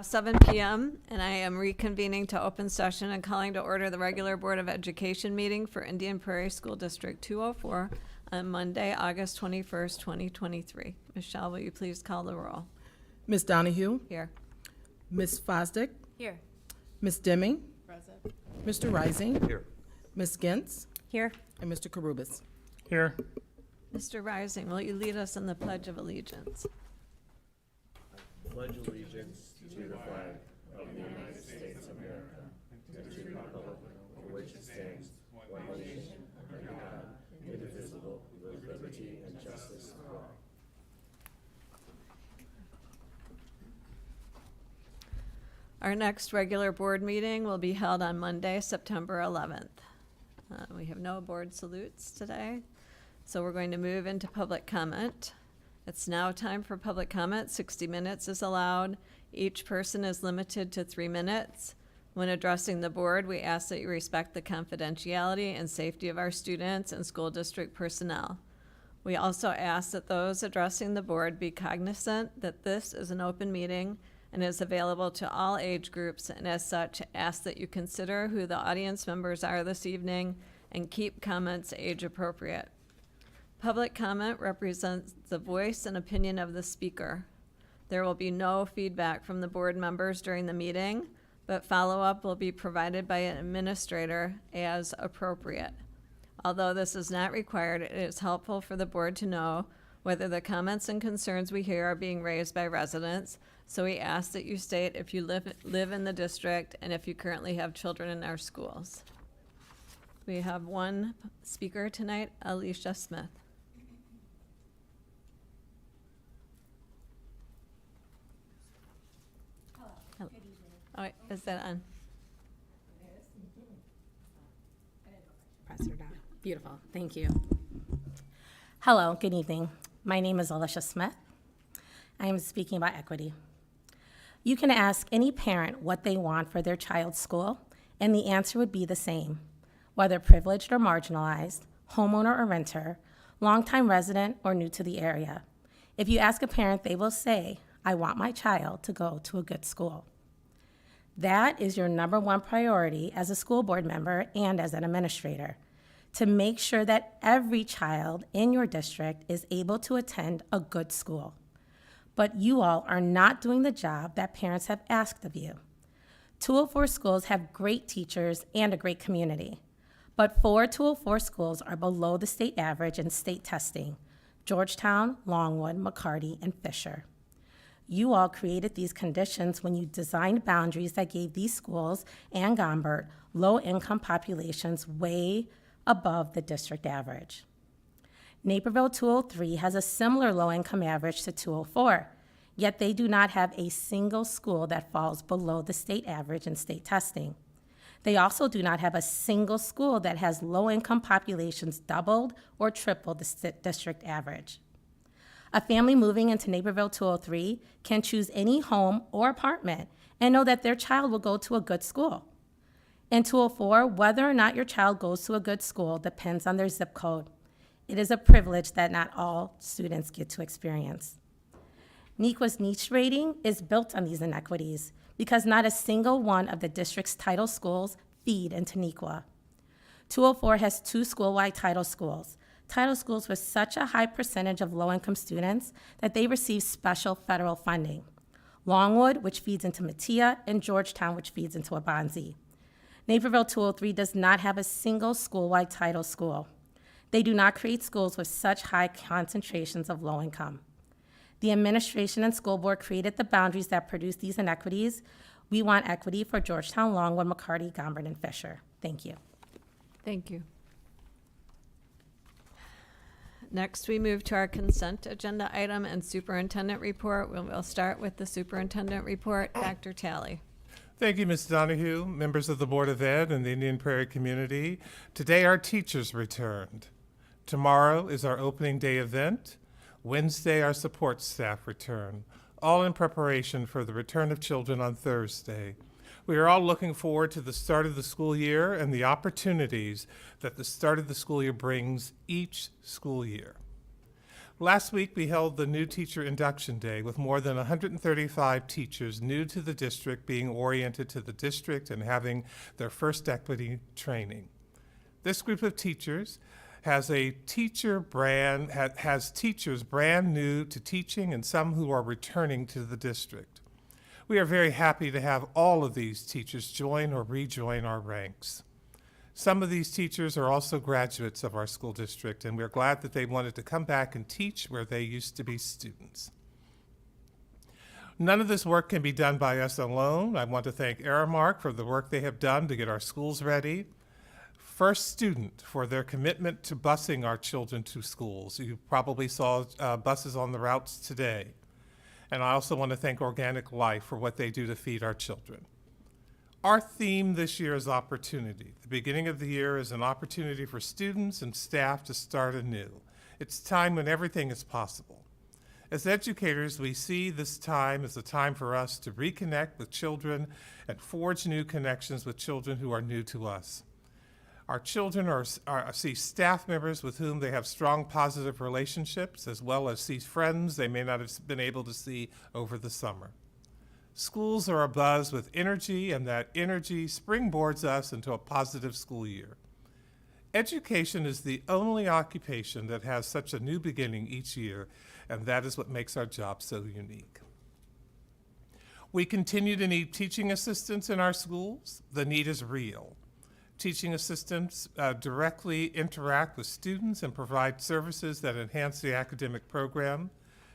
7 p.m. and I am reconvening to open session and calling to order the regular Board of Education meeting for Indian Prairie School District 204 on Monday, August 21st, 2023. Michelle, will you please call the roll? Ms. Donahue? Here. Ms. Fosdick? Here. Ms. Deming? Present. Mr. Rising? Here. Ms. Gintz? Here. And Mr. Karubis. Here. Mr. Rising, will you lead us in the Pledge of Allegiance? Pledge allegiance to the flag of the United States of America, and to the republic for which it stands, one nation, under God, indivisible, with liberty and justice for all. Our next regular board meeting will be held on Monday, September 11th. We have no board salutes today, so we're going to move into public comment. It's now time for public comment. 60 minutes is allowed. Each person is limited to 3 minutes. When addressing the board, we ask that you respect the confidentiality and safety of our students and school district personnel. We also ask that those addressing the board be cognizant that this is an open meeting and is available to all age groups, and as such, ask that you consider who the audience members are this evening and keep comments age appropriate. Public comment represents the voice and opinion of the speaker. There will be no feedback from the board members during the meeting, but follow-up will be provided by an administrator as appropriate. Although this is not required, it is helpful for the board to know whether the comments and concerns we hear are being raised by residents, so we ask that you state if you live in the district and if you currently have children in our schools. We have one speaker tonight, Alicia Smith. Hello. Oh, wait, is that on? Press her down. Beautiful. Thank you. Hello. Good evening. My name is Alicia Smith. I am speaking about equity. You can ask any parent what they want for their child's school, and the answer would be the same, whether privileged or marginalized, homeowner or renter, longtime resident or new to the area. If you ask a parent, they will say, I want my child to go to a good school. That is your number one priority as a school board member and as an administrator, to make sure that every child in your district is able to attend a good school. But you all are not doing the job that parents have asked of you. 204 schools have great teachers and a great community, but 4 204 schools are below the state average in state testing: Georgetown, Longwood, McCarty, and Fisher. You all created these conditions when you designed boundaries that gave these schools and Gombert low-income populations way above the district average. Naperville 203 has a similar low-income average to 204, yet they do not have a single school that falls below the state average in state testing. They also do not have a single school that has low-income populations doubled or tripled the district average. A family moving into Naperville 203 can choose any home or apartment and know that their child will go to a good school. In 204, whether or not your child goes to a good school depends on their zip code. It is a privilege that not all students get to experience. NEQA's niche rating is built on these inequities because not a single one of the district's title schools feed into NEQA. 204 has 2 school-wide title schools with such a high percentage of low-income students that they receive special federal funding: Longwood, which feeds into Matia, and Georgetown, which feeds into Abanzi. Naperville 203 does not have a single school-wide title school. They do not create schools with such high concentrations of low income. The administration and school board created the boundaries that produce these inequities. We want equity for Georgetown, Longwood, McCarty, Gombert, and Fisher. Thank you. Thank you. Next, we move to our consent agenda item and superintendent report. We'll start with the superintendent report. Dr. Talley. Thank you, Ms. Donahue, members of the Board of Ed and the Indian Prairie community. Today, our teachers returned. Tomorrow is our opening day event. Wednesday, our support staff return, all in preparation for the return of children on Thursday. We are all looking forward to the start of the school year and the opportunities that the start of the school year brings each school year. Last week, we held the New Teacher Induction Day with more than 135 teachers new to the district being oriented to the district and having their first equity training. This group of teachers has teachers brand new to teaching and some who are returning to the district. We are very happy to have all of these teachers join or rejoin our ranks. Some of these teachers are also graduates of our school district, and we're glad that they wanted to come back and teach where they used to be students. None of this work can be done by us alone. I want to thank Aramark for the work they have done to get our schools ready. First Student for their commitment to busing our children to schools. You probably saw buses on the routes today. And I also want to thank Organic Life for what they do to feed our children. Our theme this year is opportunity. The beginning of the year is an opportunity for students and staff to start anew. It's a time when everything is possible. As educators, we see this time as a time for us to reconnect with children and forge new connections with children who are new to us. Our children see staff members with whom they have strong positive relationships, as well as see friends they may not have been able to see over the summer. Schools are abuzz with energy, and that energy springboards us into a positive school year. Education is the only occupation that has such a new beginning each year, and that is what makes our job so unique. We continue to need teaching assistants in our schools. The need is real. Teaching assistants directly interact with students and provide services that enhance the academic program.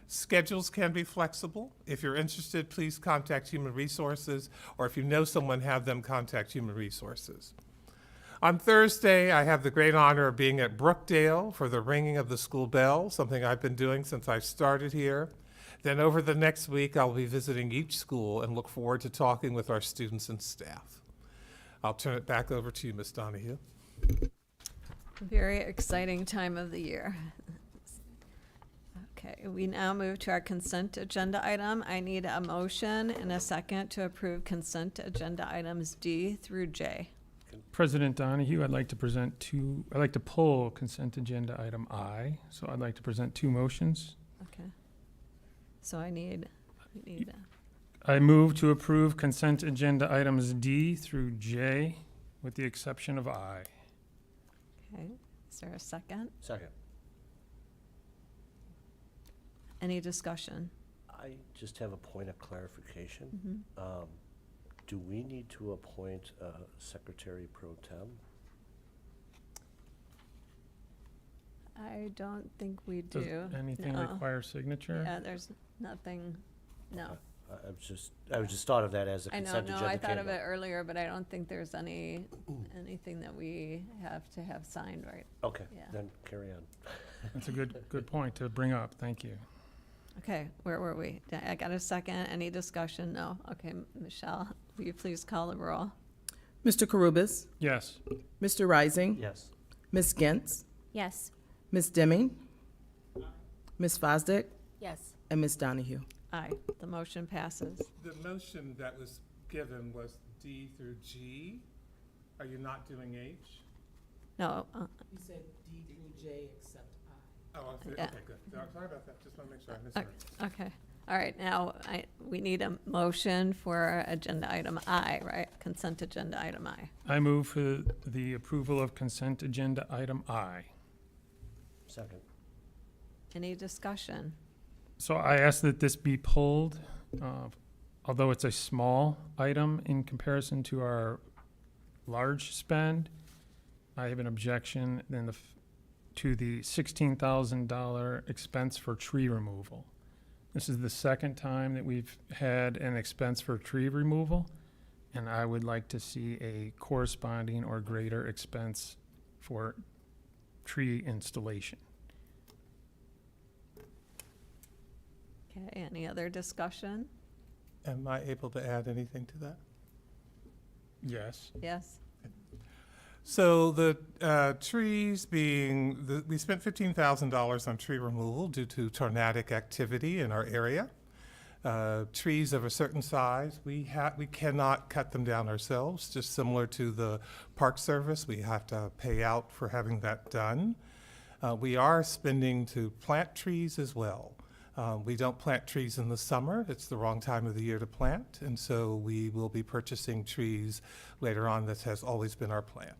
Schedules can be flexible. If you're interested, please contact Human Resources, or if you know someone, have them contact Human Resources. On Thursday, I have the great honor of being at Brookdale for the ringing of the school bell, something I've been doing since I started here. Then over the next week, I'll be visiting each school and look forward to talking with our students and staff. I'll turn it back over to you, Ms. Donahue. Very exciting time of the year. Okay, we now move to our consent agenda item. I need a motion and a second to approve consent agenda items D through J. President Donahue, I'd like to pull consent agenda item I, so I'd like to present two motions. Okay. So we need I move to approve consent agenda items D through J with the exception of I. okay. Is there a second? Second. Any discussion? I just have a point of clarification. Mm-hmm. Do we need to appoint a secretary pro tem? I don't think we Does do. anything No. require signature? Yeah, there's nothing, no. I was just thought of that as a I know, consent agenda. no, I thought came of it up. earlier, but I don't think there's anything that we have to have signed, right? Okay, Yeah. then carry on. That's a good point to bring up. Thank you. Okay, where were we? I got a second. Any discussion? No. Okay, Michelle, will you please call the roll? Mr. Karubis, Yes. Mr. Rising, Yes. Ms. Gentz, Yes. Ms. Deming, Ms. Fosdick, Yes. and Ms. Donahue. Aye, the motion passes. The motion that was given was D through G. Are you not doing H? No, You said D through J except I. Oh, Yeah. okay, good. Sorry about that. Just want to make sure I misheard. okay. All right, now, we need a motion for agenda item I, right? Consent agenda item I. I move for the approval of consent agenda item I. Second. Any discussion? So I ask that this be pulled, although it's a small item in comparison to our large spend. I have an objection to the $16,000 expense for tree removal. This is the second time that we've had an expense for tree removal, and I would like to see a corresponding or greater expense for tree installation. Okay, any other discussion? Am I able to add anything to that? Yes. Yes? So the trees we spent $15,000 on tree removal due to tornadic activity in our area. Trees of a certain size, we cannot cut them down ourselves, just similar to the Park Service. We have to pay out for having that done. We are spending to plant trees as well. We don't plant trees in the summer. It's the wrong time of the year to plant, and so we will be purchasing trees later on. That has always been our plan.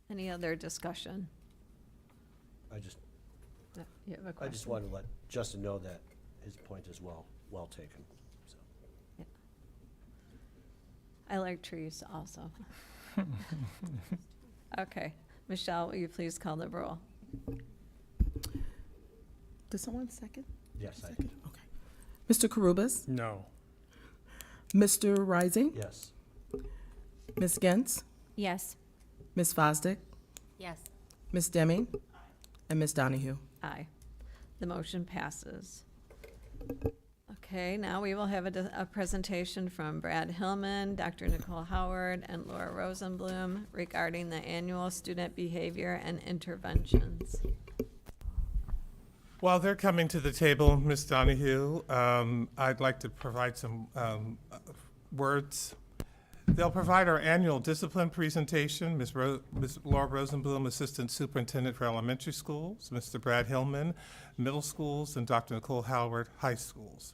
Any other discussion? You have a I question? just wanted to let Justin know that his point is well taken. So. I like trees also. Okay. Michelle, will you please call the roll? Did someone second? Yes, I Second? Okay. Mr. Karubas? No. Mr. Rising? yes. Ms. Gentz? Yes. Ms. Fosdick? Yes. Ms. Deming? And Ms. Donahue? Aye. The motion passes. Okay, now we will have a presentation from Brad Hillman, Dr. Nicole Howard, and Laura Rosenblum regarding the annual student behavior and interventions. While they're coming to the table, Ms. Donahue, I'd like to provide some words. They'll provide our annual discipline presentation. Ms. Laura Rosenblum, Assistant Superintendent for Elementary Schools, Mr. Brad Hillman, Middle Schools, and Dr. Nicole Howard, High Schools.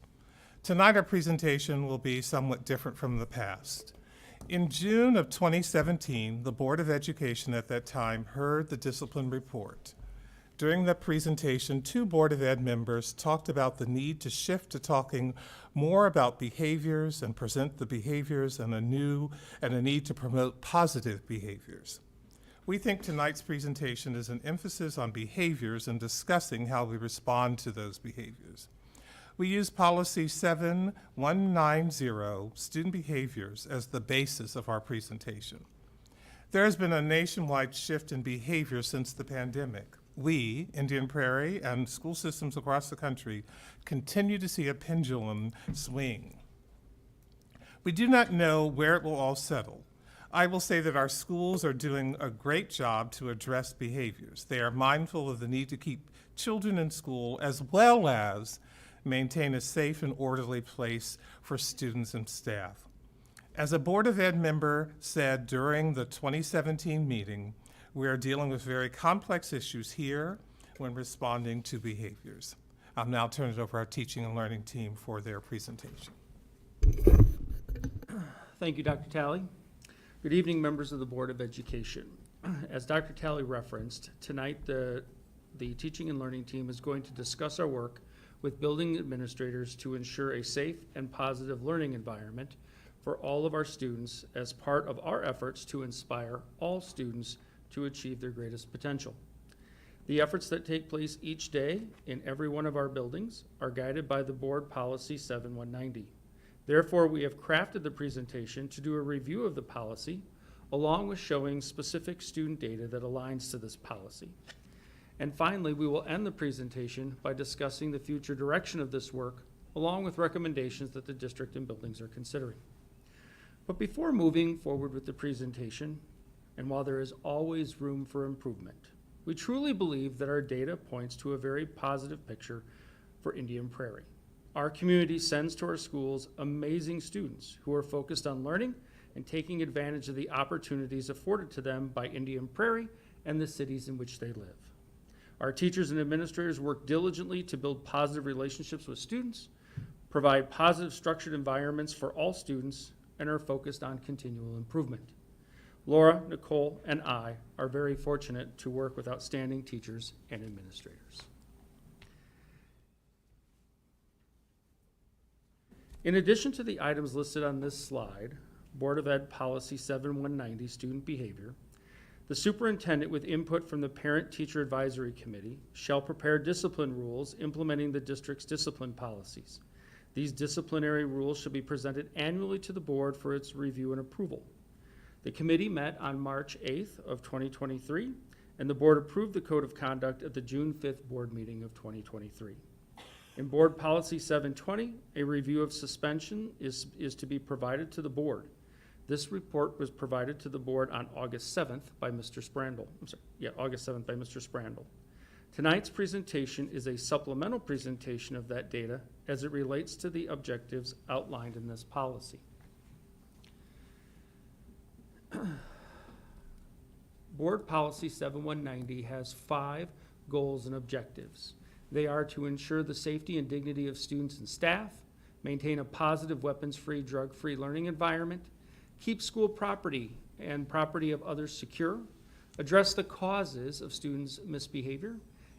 Tonight, our presentation will be somewhat different from the past. In June of 2017, the Board of Education at that time heard the discipline report. During the presentation, 2 Board of Ed members talked about the need to shift to talking more about behaviors and present the behaviors and a need to promote positive behaviors. We think tonight's presentation is an emphasis on behaviors and discussing how we respond to those behaviors. We use policy 7190, student behaviors, as the basis of our presentation. There has been a nationwide shift in behavior since the pandemic. We, Indian Prairie, and school systems across the country continue to see a pendulum swing. We do not know where it will all settle. I will say that our schools are doing a great job to address behaviors. They are mindful of the need to keep children in school as well as maintain a safe and orderly place for students and staff. As a Board of Ed member said during the 2017 meeting, we are dealing with very complex issues here when responding to behaviors. I'll now turn it over to our teaching and learning team for their presentation. Thank you, Dr. Talley. Good evening, members of the Board of Education. As Dr. Talley referenced, tonight the teaching and learning team is going to discuss our work with building administrators to ensure a safe and positive learning environment for all of our students as part of our efforts to inspire all students to achieve their greatest potential. The efforts that take place each day in every one of our buildings are guided by the Board Policy 7190. Therefore, we have crafted the presentation to do a review of the policy, along with showing specific student data that aligns to this policy. And finally, we will end the presentation by discussing the future direction of this work, along with recommendations that the district and buildings are considering. But before moving forward with the presentation, and while there is always room for improvement, we truly believe that our data points to a very positive picture for Indian Prairie. Our community sends to our schools amazing students who are focused on learning and taking advantage of the opportunities afforded to them by Indian Prairie and the cities in which they live. Our teachers and administrators work diligently to build positive relationships with students, provide positive structured environments for all students, and are focused on continual improvement. Laura, Nicole, and I are very fortunate to work with outstanding teachers and administrators. In addition to the items listed on this slide, Board of Ed Policy 7190, Student Behavior, the superintendent, with input from the Parent-Teacher Advisory Committee, shall prepare discipline rules implementing the district's discipline policies. These disciplinary rules shall be presented annually to the board for its review and approval. The committee met on March 8th of 2023, and the board approved the code of conduct at the June 5th board meeting of 2023. In Board Policy 720, a review of suspension is to be provided to the board. This report was provided to the board on August 7th by Mr. Sprandl. August 7th by Mr. Sprandl. Tonight's presentation is a supplemental presentation of that data as it relates to the objectives outlined in this policy. Board Policy 7190 has 5 goals and objectives. They are to ensure the safety and dignity of students and staff, maintain a positive weapons-free, drug-free learning environment, keep school property and property of others secure, address the causes of students' misbehavior,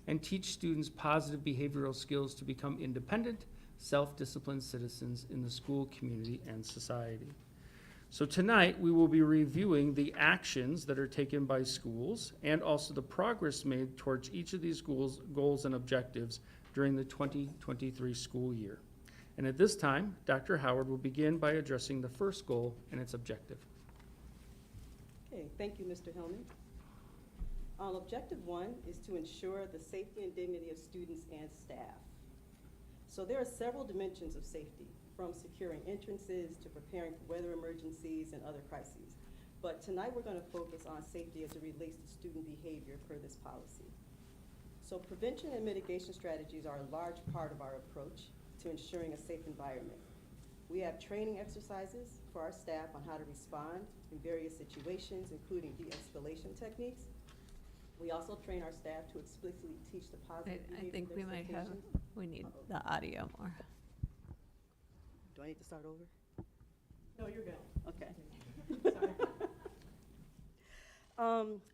and teach students positive behavioral skills to become independent, self-disciplined citizens in the school, community, and society. So tonight, we will be reviewing the actions that are taken by schools and also the progress made towards each of these schools' goals and objectives during the 2023 school year. And at this time, Dr. Howard will begin by addressing the first goal and its objective. Okay, thank you, Mr. Hillman. Objective 1 is to ensure the safety and dignity of students and staff. So there are several dimensions of safety, from securing entrances to preparing for weather emergencies and other crises. But tonight we're going to focus on safety as it relates to student behavior per this policy. So prevention and mitigation strategies are a large part of our approach to ensuring a safe environment. We have training exercises for our staff on how to respond in various situations, including de-escalation techniques. We also train our staff to explicitly teach the positive I behavior think we might have, expectations. we need the audio more. Do I need to start over? No, you're good. Okay.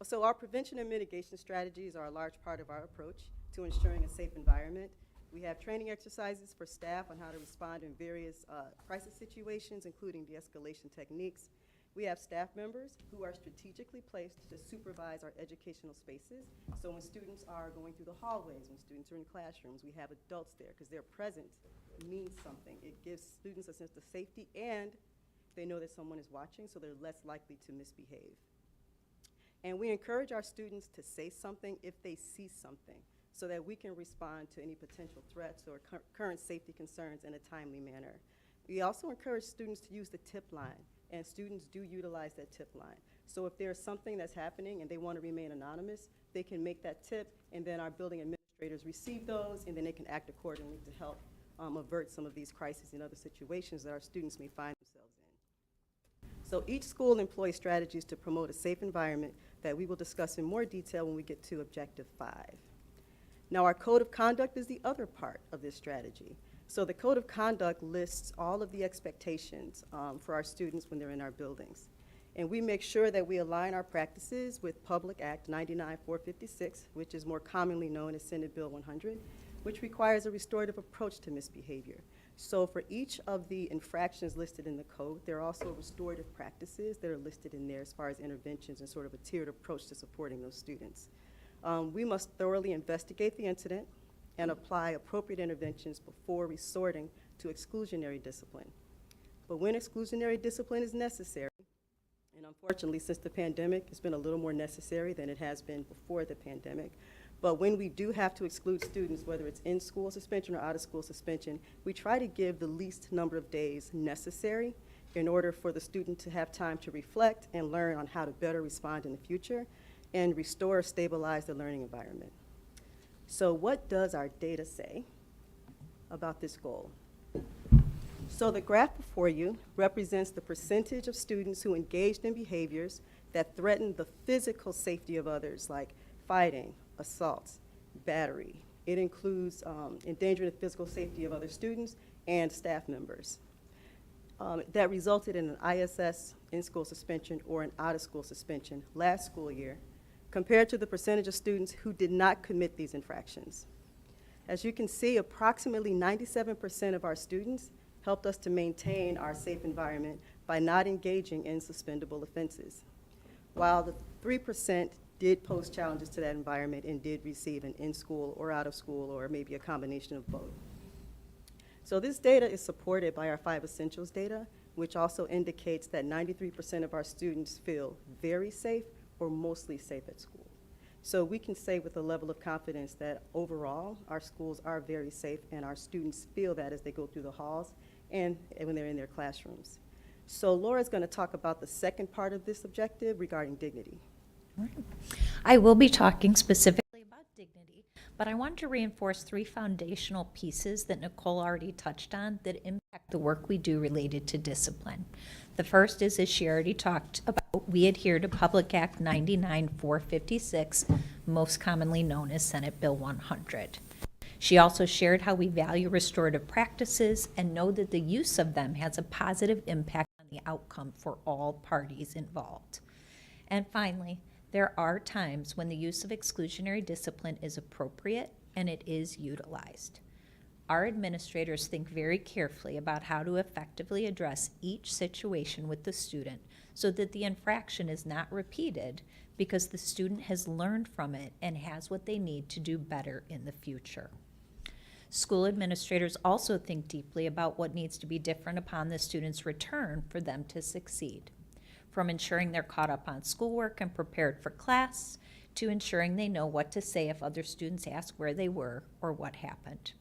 So our prevention and mitigation strategies are a large part of our approach to ensuring a safe environment. We have training exercises for staff on how to respond in various crisis situations, including de-escalation techniques. We have staff members who are strategically placed to supervise our educational spaces. So when students are going through the hallways, when students are in classrooms, we have adults there because their presence means something. It gives students a sense of safety, and they know that someone is watching, so they're less likely to misbehave. And we encourage our students to say something if they see something, so that we can respond to any potential threats or current safety concerns in a timely manner. We also encourage students to use the tip line, and students do utilize that tip line. So if there's something that's happening and they want to remain anonymous, they can make that tip, and then our building administrators receive those, and then they can act accordingly to help avert some of these crises and other situations that our students may find themselves in. So each school employs strategies to promote a safe environment that we will discuss in more detail when we get to Objective 5. Now, our code of conduct is the other part of this strategy. So the code of conduct lists all of the expectations for our students when they're in our buildings. And we make sure that we align our practices with Public Act 99-456, which is more commonly known as Senate Bill 100, which requires a restorative approach to misbehavior. So for each of the infractions listed in the code, there are also restorative practices that are listed in there as far as interventions and sort of a tiered approach to supporting those students. We must thoroughly investigate the incident and apply appropriate interventions before resorting to exclusionary discipline. But when exclusionary discipline is necessary, and unfortunately since the pandemic, it's been a little more necessary than it has been before the pandemic, but when we do have to exclude students, whether it's in-school suspension or out-of-school suspension, we try to give the least number of days necessary in order for the student to have time to reflect and learn on how to better respond in the future and restore or stabilize the learning environment. So what does our data say about this goal? So the graph before you represents the percentage of students who engaged in behaviors that threaten the physical safety of others, like fighting, assaults, battery. It includes endangering the physical safety of other students and staff members. That resulted in an ISS in-school suspension or an out-of-school suspension last school year, compared to the percentage of students who did not commit these infractions. As you can see, approximately 97% of our students helped us to maintain our safe environment by not engaging in suspendable offenses, while the 3% did pose challenges to that environment and did receive an in-school or out-of-school or maybe a combination of both. So this data is supported by our 5 essentials data, which also indicates that 93% of our students feel very safe or mostly safe at school. So we can say with a level of confidence that overall, our schools are very safe and our students feel that as they go through the halls and when they're in their classrooms. So Laura's going to talk about the second part of this objective regarding dignity. I will be talking specifically about dignity, But I want to reinforce 3 foundational pieces that Nicole already touched on that impact the work we do related to discipline. The first is, as she already talked about, we adhere to Public Act 99-456, most commonly known as Senate Bill 100. She also shared how we value restorative practices and know that the use of them has a positive impact on the outcome for all parties involved. And finally, there are times when the use of exclusionary discipline is appropriate and it is utilized. Our administrators think very carefully about how to effectively address each situation with the student so that the infraction is not repeated because the student has learned from it and has what they need to do better in the future. School administrators also think deeply about what needs to be different upon the student's return for them to succeed, from ensuring they're caught up on schoolwork and prepared for class, to ensuring they know what to say if other students ask where they were or what happened.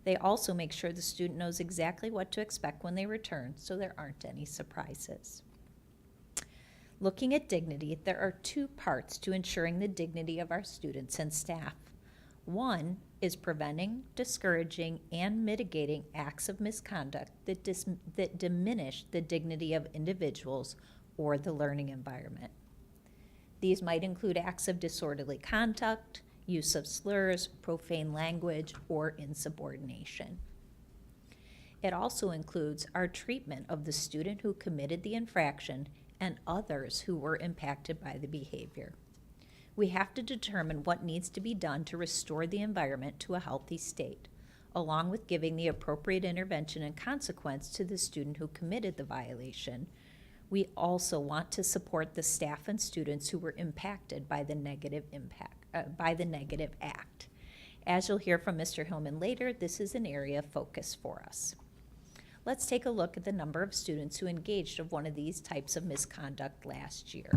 They also make sure the student knows exactly what to expect when they return, so there aren't any surprises. Looking at dignity, there are 2 parts to ensuring the dignity of our students and staff. One is preventing, discouraging, and mitigating acts of misconduct that diminish the dignity of individuals or the learning environment. These might include acts of disorderly conduct, use of slurs, profane language, or insubordination. It also includes our treatment of the student who committed the infraction and others who were impacted by the behavior. We have to determine what needs to be done to restore the environment to a healthy state, along with giving the appropriate intervention and consequence to the student who committed the violation. We also want to support the staff and students who were impacted by the negative act. As you'll hear from Mr. Hillman later, this is an area of focus for us. Let's take a look at the number of students who engaged of one of these types of misconduct last year.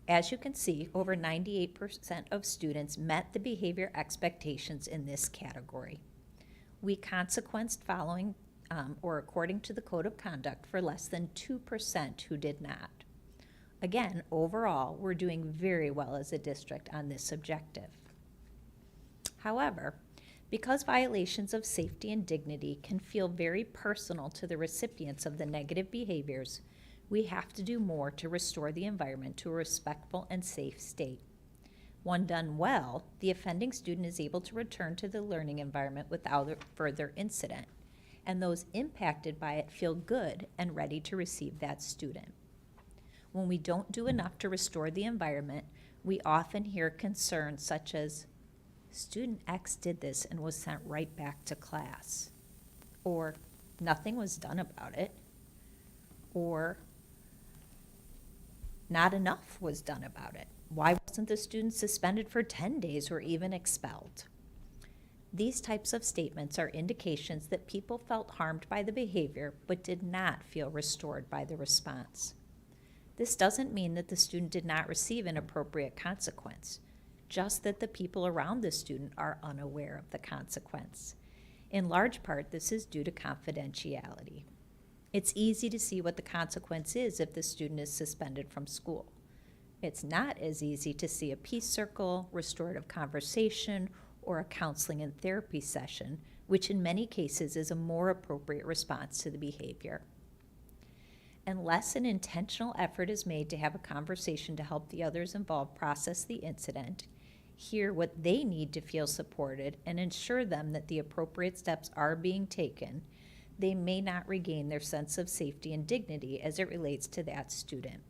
As you can see, over 98% of students met the behavior expectations in this category. We consequenced following or according to the Code of Conduct for less than 2% who did not. Again, overall, we're doing very well as a district on this objective. However, because violations of safety and dignity can feel very personal to the recipients of the negative behaviors, we have to do more to restore the environment to a respectful and safe state. When done well, the offending student is able to return to the learning environment without further incident, and those impacted by it feel good and ready to receive that student. When we don't do enough to restore the environment, we often hear concerns such as, student X did this and was sent right back to class, or nothing was done about it, or not enough was done about it. Why wasn't the student suspended for 10 days or even expelled? These types of statements are indications that people felt harmed by the behavior but did not feel restored by the response. This doesn't mean that the student did not receive an appropriate consequence, just that the people around the student are unaware of the consequence. In large part, this is due to confidentiality. It's easy to see what the consequence is if the student is suspended from school. It's not as easy to see a peace circle, restorative conversation, or a counseling and therapy session, which in many cases is a more appropriate response to the behavior. Unless an intentional effort is made to have a conversation to help the others involved process the incident, hear what they need to feel supported, and ensure them that the appropriate steps are being taken, they may not regain their sense of safety and dignity as it relates to that student.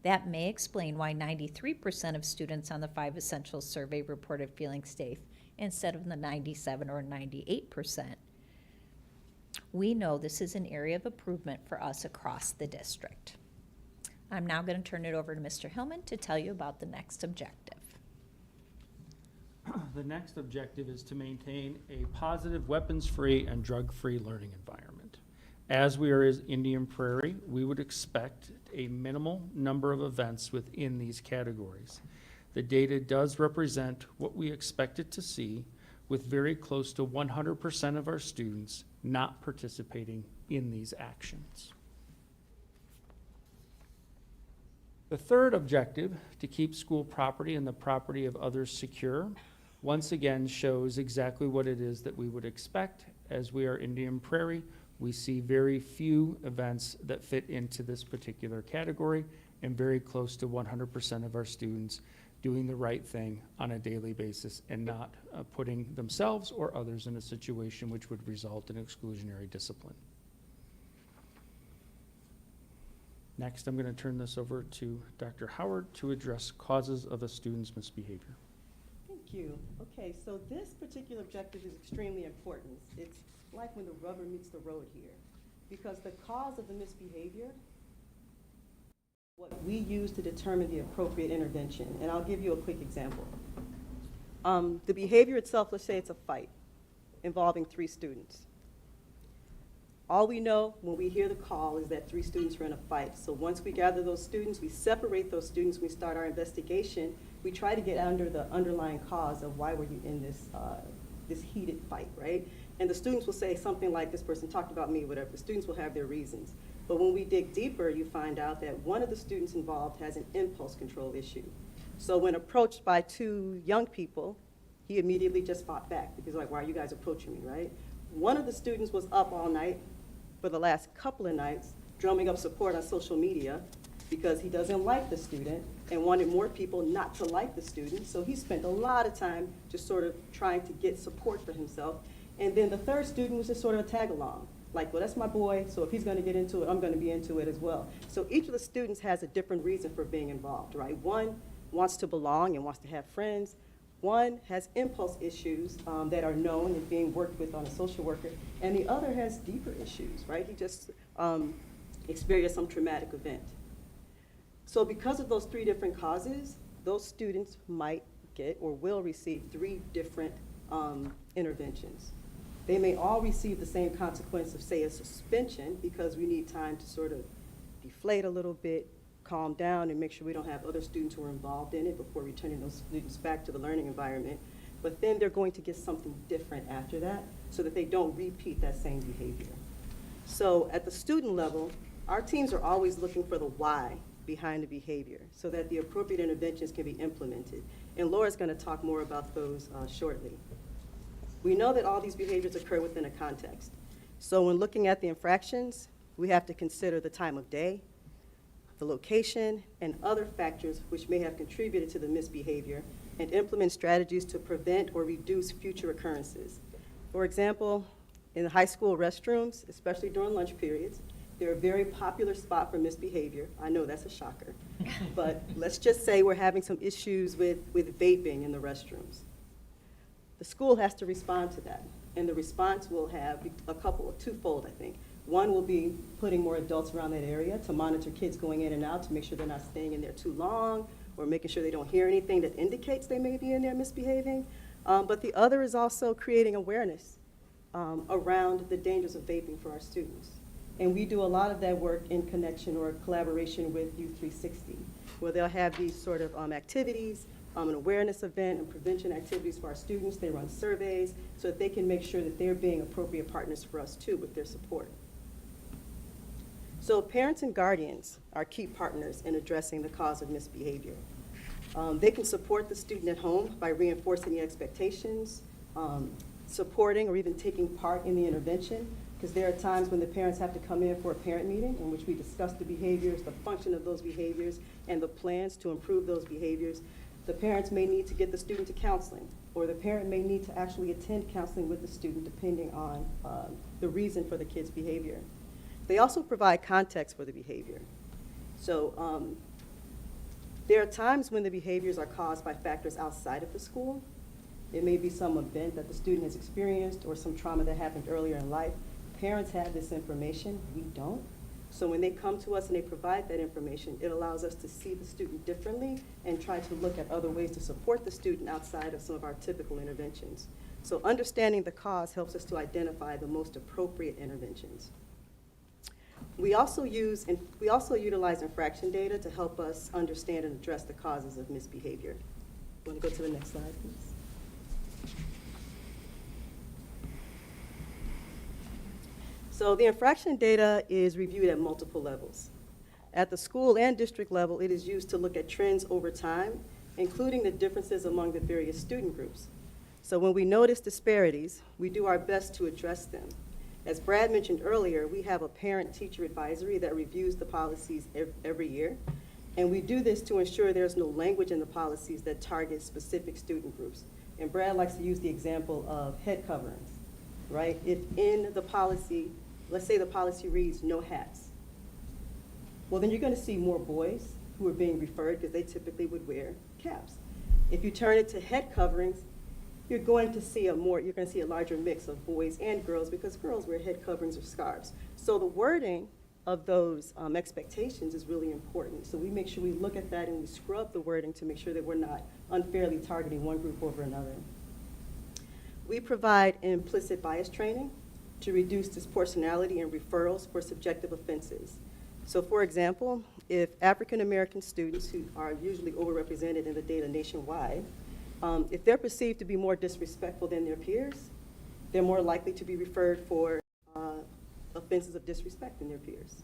That may explain why 93% of students on the 5 Essentials survey reported feeling safe instead of the 97 or 98%. We know this is an area of improvement for us across the district. I'm now going to turn it over to Mr. Hillman to tell you about the next objective. The next objective is to maintain a positive weapons-free and drug-free learning environment. As we are as Indian Prairie, we would expect a minimal number of events within these categories. The data does represent what we expected to see, with very close to 100% of our students not participating in these actions. The third objective, to keep school property and the property of others secure, once again shows exactly what it is that we would expect. As we are Indian Prairie, we see very few events that fit into this particular category, and very close to 100% of our students doing the right thing on a daily basis and not putting themselves or others in a situation which would result in exclusionary discipline. Next, I'm going to turn this over to Dr. Howard to address causes of a student's misbehavior. Thank you. Okay, so this particular objective is extremely important. It's like when the rubber meets the road here, because the cause of the misbehavior, what we use to determine the appropriate intervention. And I'll give you a quick example. The behavior itself, let's say it's a fight involving 3 students. All we know when we hear the call is that 3 students were in a fight. So once we gather those students, we separate those students, we start our investigation, we try to get under the underlying cause of why were you in this, this heated fight, right? And the students will say something like, this person talked about me, whatever. The students will have their reasons. But when we dig deeper, you find out that one of the students involved has an impulse control issue. So when approached by 2 young people, he immediately just fought back because like, why are you guys approaching me, right? One of the students was up all night for the last couple of nights, drumming up support on social media because he doesn't like the student and wanted more people not to like the student. So he spent a lot of time just sort of trying to get support for himself. And then the third student was just sort of a tag along. Like, well, that's my boy, so if he's going to get into it, I'm going to be into it as well. So each of the students has a different reason for being involved, right? One wants to belong and wants to have friends. One has impulse issues that are known and being worked with on a social worker. And the other has deeper issues, right? He just experienced some traumatic event. So because of those 3 different causes, those students might get or will receive 3 different interventions. They may all receive the same consequence of, say, a suspension, because we need time to sort of deflate a little bit, calm down, and make sure we don't have other students who are involved in it before returning those students back to the learning environment. But then they're going to get something different after that so that they don't repeat that same behavior. So at the student level, our teams are always looking for the why behind the behavior so that the appropriate interventions can be implemented. And Laura's going to talk more about those shortly. We know that all these behaviors occur within a context. So when looking at the infractions, we have to consider the time of day, the location, and other factors which may have contributed to the misbehavior, and implement strategies to prevent or reduce future occurrences. For example, in the high school restrooms, especially during lunch periods, they're a very popular spot for misbehavior. I know that's a shocker. But let's just say we're having some issues with vaping in the restrooms. The school has to respond to that, and the response will have twofold, I think. One will be putting more adults around that area to monitor kids going in and out to make sure they're not staying in there too long, or making sure they don't hear anything that indicates they may be in there misbehaving. But the other is also creating awareness around the dangers of vaping for our students. And we do a lot of that work in connection or collaboration with Youth 360, where they'll have these sort of activities, an awareness event and prevention activities for our students. They run surveys so that they can make sure that they're being appropriate partners for us too with their support. So parents and guardians are key partners in addressing the cause of misbehavior. They can support the student at home by reinforcing the expectations, supporting or even taking part in the intervention, because there are times when the parents have to come in for a parent meeting in which we discuss the behaviors, the function of those behaviors, and the plans to improve those behaviors. The parents may need to get the student to counseling, or the parent may need to actually attend counseling with the student depending on the reason for the kid's behavior. They also provide context for the behavior. So there are times when the behaviors are caused by factors outside of the school. It may be some event that the student has experienced or some trauma that happened earlier in life. Parents have this information, we don't. So when they come to us and they provide that information, it allows us to see the student differently and try to look at other ways to support the student outside of some of our typical interventions. So understanding the cause helps us to identify the most appropriate interventions. We also utilize infraction data to help us understand and address the causes of misbehavior. Want to go to the next slide, please? So the infraction data is reviewed at multiple levels. At the school and district level, it is used to look at trends over time, including the differences among the various student groups. So when we notice disparities, we do our best to address them. As Brad mentioned earlier, we have a parent-teacher advisory that reviews the policies every year. And we do this to ensure there's no language in the policies that target specific student groups. And Brad likes to use the example of head coverings, right? If in the policy, let's say the policy reads no hats, well, then you're going to see more boys who are being referred because they typically would wear caps. If you turn it to head coverings, you're going to see a larger mix of boys and girls because girls wear head coverings or scarves. So the wording of those expectations is really important. So we make sure we look at that and we scrub the wording to make sure that we're not unfairly targeting one group over another. We provide implicit bias training to reduce disproportionality and referrals for subjective offenses. So for example, if African American students who are usually overrepresented in the data nationwide, if they're perceived to be more disrespectful than their peers, they're more likely to be referred for offenses of disrespect than their peers.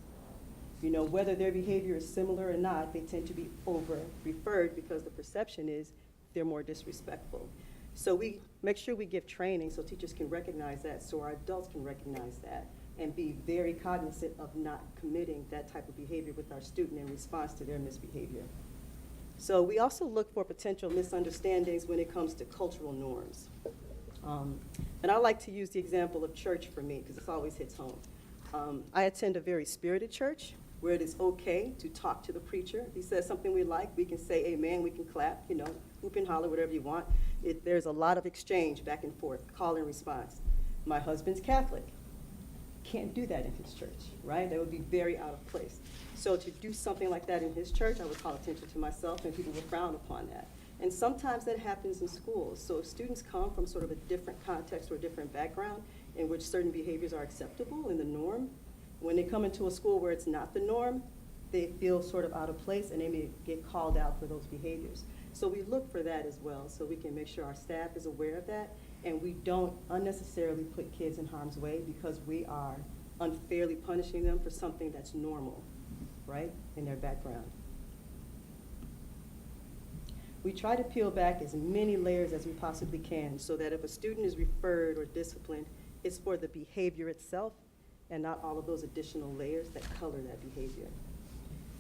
You know, whether their behavior is similar or not, they tend to be over-referred because the perception is they're more disrespectful. So we make sure we give training so teachers can recognize that, so our adults can recognize that, and be very cognizant of not committing that type of behavior with our student in response to their misbehavior. So we also look for potential misunderstandings when it comes to cultural norms. And I like to use the example of church for me because this always hits home. I attend a very spirited church where it is okay to talk to the preacher. If he says something we like, we can say amen, we can clap, you know, whoop and holler, whatever you want. There's a lot of exchange back and forth, call and response. My husband's Catholic. Can't do that in his church, right? That would be very out of place. So to do something like that in his church, I would call attention to myself, and people would frown upon that. And sometimes that happens in schools. So if students come from sort of a different context or a different background in which certain behaviors are acceptable in the norm, when they come into a school where it's not the norm, they feel sort of out of place and they may get called out for those behaviors. So we look for that as well, so we can make sure our staff is aware of that and we don't unnecessarily put kids in harm's way because we are unfairly punishing them for something that's normal, right, in their background. We try to peel back as many layers as we possibly can so that if a student is referred or disciplined, it's for the behavior itself and not all of those additional layers that color that behavior.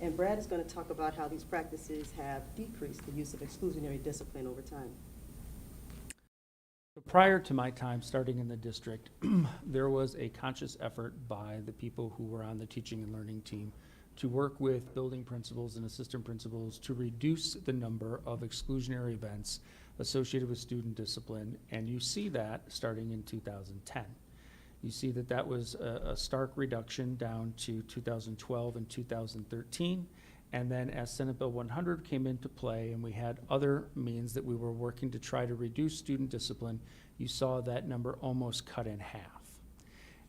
And Brad is going to talk about how these practices have decreased the use of exclusionary discipline over time. Prior to my time starting in the district, there was a conscious effort by the people who were on the teaching and learning team to work with building principals and assistant principals to reduce the number of exclusionary events associated with student discipline. And you see that starting in 2010. You see that that was a stark reduction down to 2012 and 2013. And then as Senate Bill 100 came into play and we had other means that we were working to try to reduce student discipline, you saw that number almost cut in half.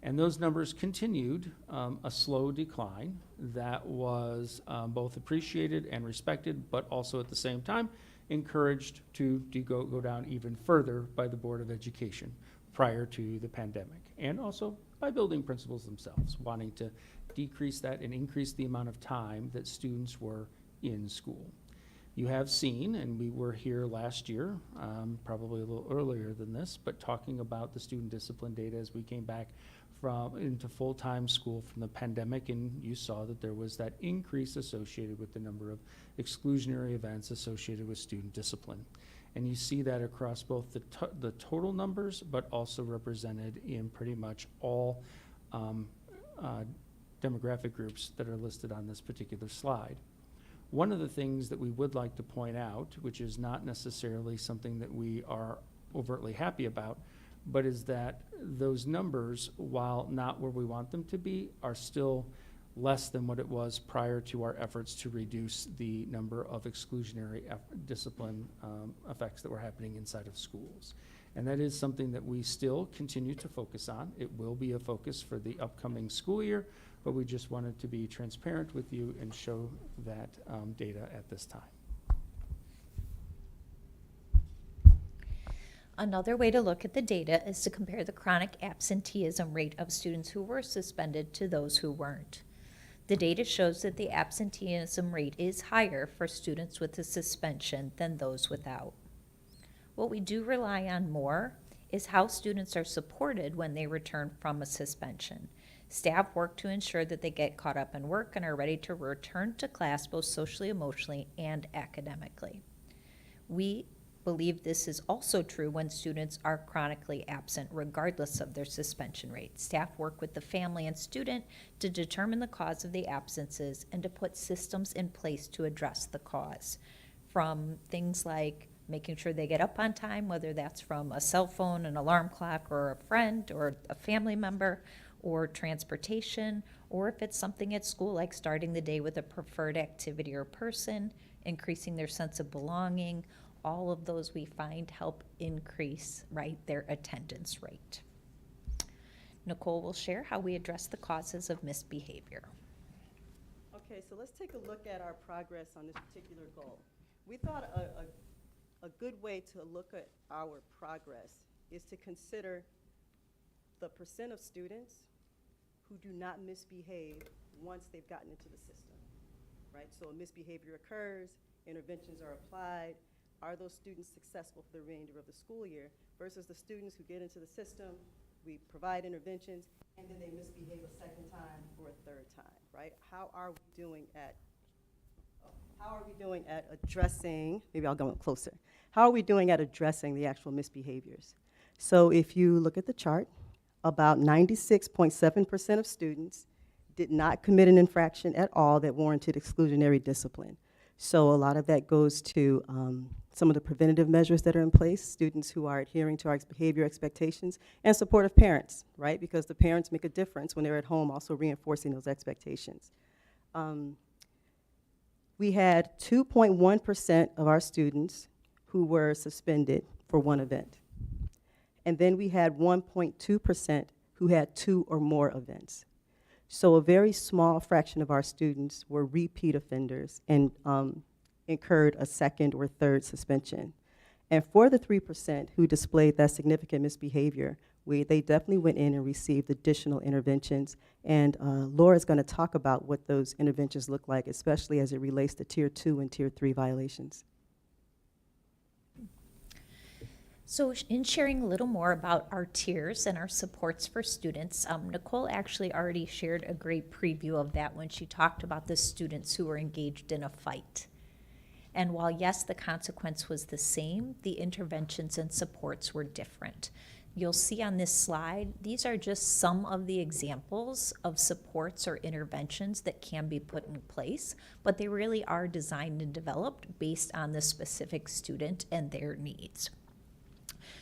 And those numbers continued a slow decline that was both appreciated and respected, but also at the same time encouraged to go down even further by the Board of Education prior to the pandemic, and also by building principals themselves, wanting to decrease that and increase the amount of time that students were in school. You have seen, and we were here last year, probably a little earlier than this, but talking about the student discipline data as we came back into full-time school from the pandemic, and you saw that there was that increase associated with the number of exclusionary events associated with student discipline. And you see that across both the total numbers, but also represented in pretty much all demographic groups that are listed on this particular slide. One of the things that we would like to point out, which is not necessarily something that we are overtly happy about, but is that those numbers, while not where we want them to be, are still less than what it was prior to our efforts to reduce the number of exclusionary discipline effects that were happening inside of schools. And that is something that we still continue to focus on. It will be a focus for the upcoming school year, but we just wanted to be transparent with you and show that data at this time. Another way to look at the data is to compare the chronic absenteeism rate of students who were suspended to those who weren't. The data shows that the absenteeism rate is higher for students with a suspension than those without. What we do rely on more is how students are supported when they return from a suspension. Staff work to ensure that they get caught up in work and are ready to return to class both socially, emotionally, and academically. We believe this is also true when students are chronically absent, regardless of their suspension rate. Staff work with the family and student to determine the cause of the absences and to put systems in place to address the cause. From things like making sure they get up on time, whether that's from a cell phone, an alarm clock, or a friend or a family member, or transportation, or if it's something at school like starting the day with a preferred activity or person, increasing their sense of belonging. All of those we find help increase, right, their attendance rate. Nicole will share how we address the causes of misbehavior. Okay, so let's take a look at our progress on this particular goal. We thought a good way to look at our progress is to consider the percent of students who do not misbehave once they've gotten into the system, right? So a misbehavior occurs, interventions are applied. Are those students successful for the remainder of the school year versus the students who get into the system, we provide interventions, and then they misbehave a second time or a third time, right? How are we doing at addressing, maybe I'll go closer. How are we doing at addressing the actual misbehaviors? So if you look at the chart, about 96.7% of students did not commit an infraction at all that warranted exclusionary discipline. So a lot of that goes to some of the preventative measures that are in place, students who are adhering to our behavior expectations, and supportive parents, right? Because the parents make a difference when they're at home, also reinforcing those expectations. We had 2.1% of our students who were suspended for one event. And then we had 1.2% who had 2 or more events. So a very small fraction of our students were repeat offenders and incurred a second or third suspension. And for the 3% who displayed that significant misbehavior, they definitely went in and received additional interventions. And Laura's going to talk about what those interventions look like, especially as it relates to Tier 2 and Tier 3 violations. So in sharing a little more about our tiers and our supports for students, Nicole actually already shared a great preview of that when she talked about the students who were engaged in a fight. And while yes, the consequence was the same, the interventions and supports were different. You'll see on this slide, these are just some of the examples of supports or interventions that can be put in place, but they really are designed and developed based on the specific student and their needs.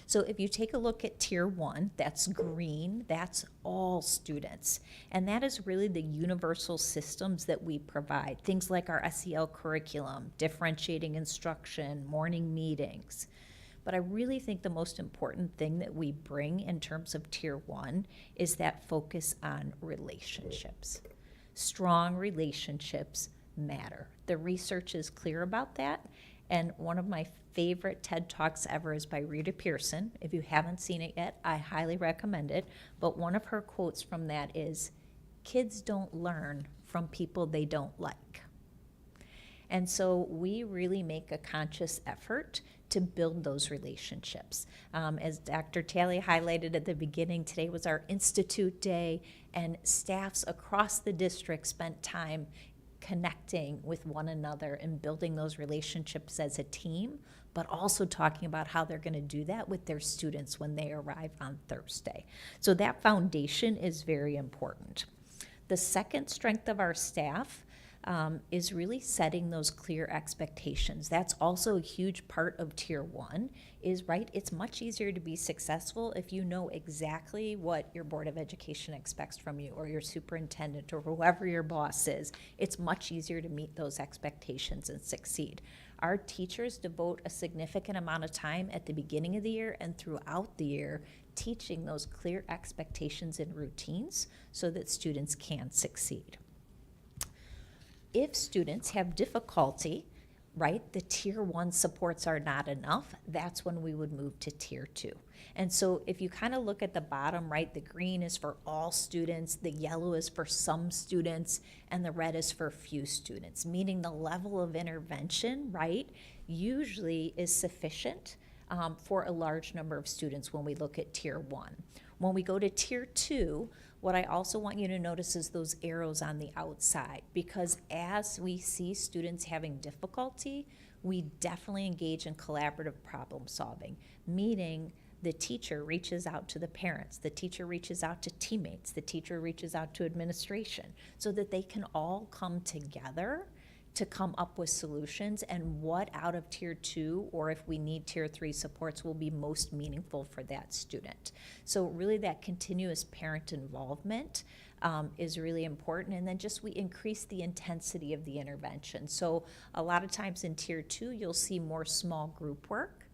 So if you take a look at Tier 1, that's green, that's all students. And that is really the universal systems that we provide. Things like our SEL curriculum, differentiating instruction, morning meetings. But I really think the most important thing that we bring in terms of Tier 1 is that focus on relationships. Strong relationships matter. The research is clear about that. And one of my favorite TED Talks ever is by Rita Pearson. If you haven't seen it yet, I highly recommend it. But one of her quotes from that is, "Kids don't learn from people they don't like." And so we really make a conscious effort to build those relationships. As Dr. Talley highlighted at the beginning, today was our Institute Day, and staffs across the district spent time connecting with one another and building those relationships as a team, but also talking about how they're going to do that with their students when they arrive on Thursday. So that foundation is very important. The second strength of our staff is really setting those clear expectations. That's also a huge part of Tier 1 is, right, it's much easier to be successful if you know exactly what your Board of Education expects from you or your superintendent or whoever your boss is. It's much easier to meet those expectations and succeed. Our teachers devote a significant amount of time at the beginning of the year and throughout the year teaching those clear expectations and routines so that students can succeed. If students have difficulty right, the tier 1 supports are not enough, that's when we would move to tier 2. And so if you kind of look at the bottom, right, the green is for all students, the yellow is for some students, and the red is for few students, meaning the level of intervention, right, usually is sufficient for a large number of students when we look at tier 1. When we go to tier 2, what I also want you to notice is those arrows on the outside, because as we see students having difficulty, we definitely engage in collaborative problem solving, meaning the teacher reaches out to the parents, the teacher reaches out to teammates, the teacher reaches out to administration, so that they can all come together to come up with solutions and what out of tier 2, or if we need tier 3 supports, will be most meaningful for that student. So really that continuous parent involvement is really important. And then just we increase the intensity of the intervention. So a lot of times in tier 2, you'll see more small group work.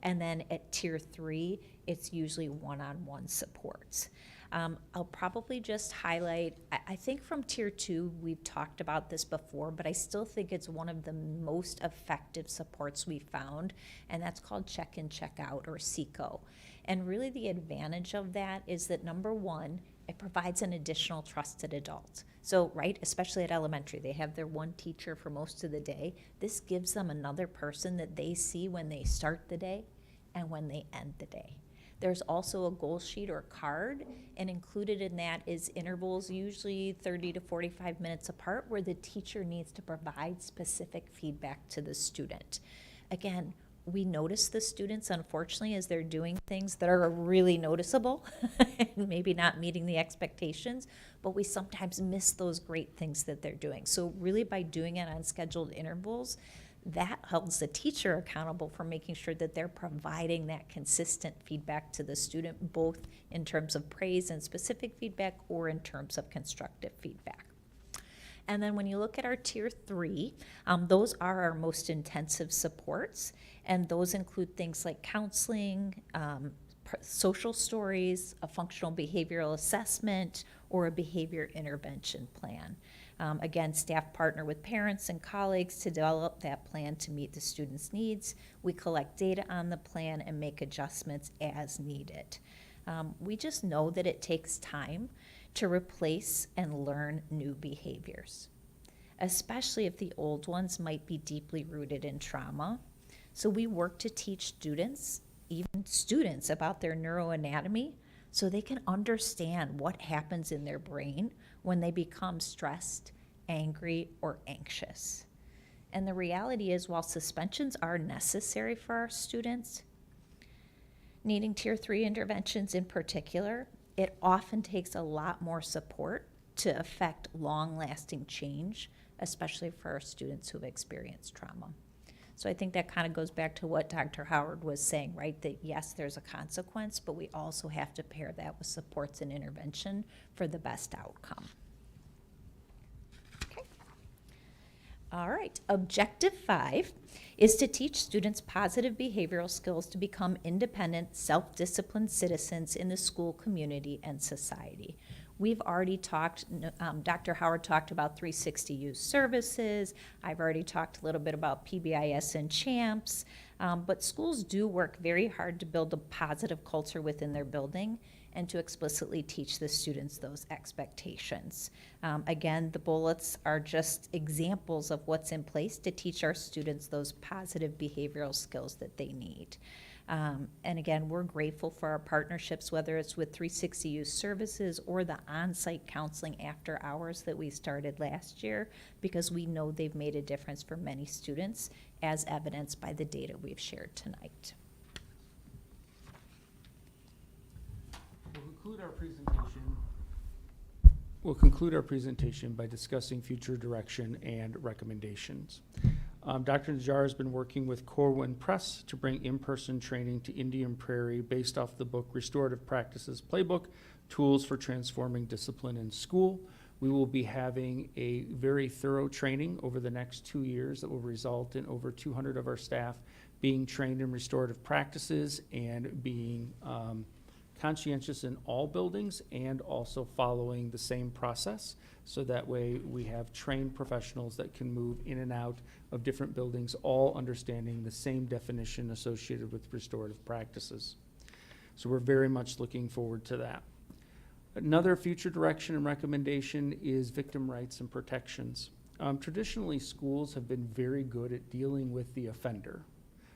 And then at tier 3, it's usually one-on-one supports. I'll probably just highlight, I think from tier 2, we've talked about this before, but I still think it's one of the most effective supports we found, and that's called check-in, check-out, or CECO. And really the advantage of that is that, number one, it provides an additional trusted adult. So, right, especially at elementary, they have their one teacher for most of the day. This gives them another person that they see when they start the day and when they end the day. There's also a goal sheet or card, and included in that is intervals, usually 30 to 45 minutes apart, where the teacher needs to provide specific feedback to the student. Again, we notice the students, unfortunately, as they're doing things that are really noticeable and maybe not meeting the expectations, but we sometimes miss those great things that they're doing. So really by doing it on scheduled intervals, that holds the teacher accountable for making sure that they're providing that consistent feedback to the student, both in terms of praise and specific feedback or in terms of constructive feedback. And then when you look at our tier 3, those are our most intensive supports, and those include things like counseling, social stories, a functional behavioral assessment, or a behavior intervention plan. Again, staff partner with parents and colleagues to develop that plan to meet the students' needs. We collect data on the plan and make adjustments as needed. We just know that it takes time to replace and learn new behaviors, especially if the old ones might be deeply rooted in trauma. So we work to teach students, even students, about their neuroanatomy so they can understand what happens in their brain when they become stressed, angry, or anxious. And the reality is, while suspensions are necessary for our students, needing tier 3 interventions in particular, it often takes a lot more support to affect long-lasting change, especially for our students who've experienced trauma. So I think that kind of goes back to what Dr. Howard was saying, right? That yes, there's a consequence, but we also have to pair that with supports and intervention for the best outcome. Okay. All right, objective 5 is to teach students positive behavioral skills to become independent, self-disciplined citizens in the school community and society. We've already talked, Dr. Howard talked about 360 Youth Services. I've already talked a little bit about PBIS and CHAMPS, but schools do work very hard to build a positive culture within their building and to explicitly teach the students those expectations. Again, the bullets are just examples of what's in place to teach our students those positive behavioral skills that they need. And again, we're grateful for our partnerships, whether it's with 360 Youth Services or the on-site counseling after hours that we started last year, because we know they've made a difference for many students, as evidenced by the data we've shared tonight. We'll conclude our presentation by discussing future direction and recommendations. Dr. Najjar has been working with Corwin Press to bring in-person training to Indian Prairie based off the book Restorative Practices Playbook, Tools for Transforming Discipline in School. We will be having a very thorough training over the next 2 years that will result in over 200 of our staff being trained in restorative practices and being conscientious in all buildings and also following the same process. So that way we have trained professionals that can move in and out of different buildings, all understanding the same definition associated with restorative practices. So we're very much looking forward to that. Another future direction and recommendation is victim rights and protections. Traditionally, schools have been very good at dealing with the offender.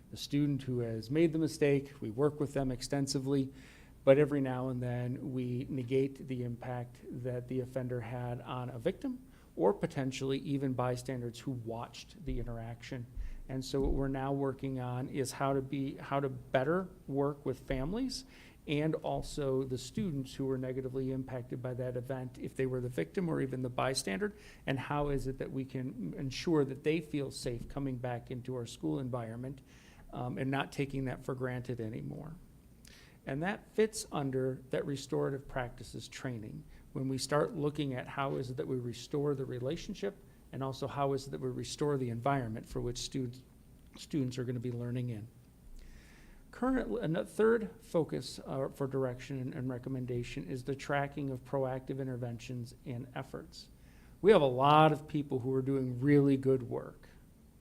The student who has made the mistake, we work with them extensively, but every now and then we negate the impact that the offender had on a victim or potentially even bystanders who watched the interaction. And so what we're now working on is how to better work with families and also the students who were negatively impacted by that event, if they were the victim or even the bystander, and how is it that we can ensure that they feel safe coming back into our school environment and not taking that for granted anymore. And that fits under that restorative practices training. When we start looking at how is it that we restore the relationship and also how is it that we restore the environment for which students are going to be learning in. Currently, a third focus for direction and recommendation is the tracking of proactive interventions and efforts. We have a lot of people who are doing really good work,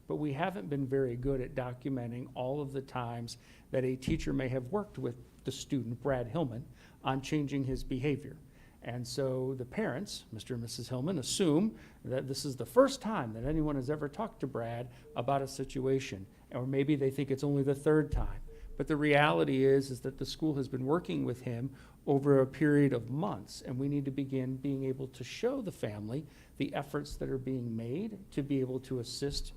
but we haven't been very good at documenting all of the times that a teacher may have worked with the student, Brad Hillman, on changing his behavior. And so the parents, Mr. and Mrs. Hillman, assume that this is the first time that anyone has ever talked to Brad about a situation, or maybe they think it's only the third time. But the reality is that the school has been working with him over a period of months, and we need to begin being able to show the family the efforts that are being made to be able to assist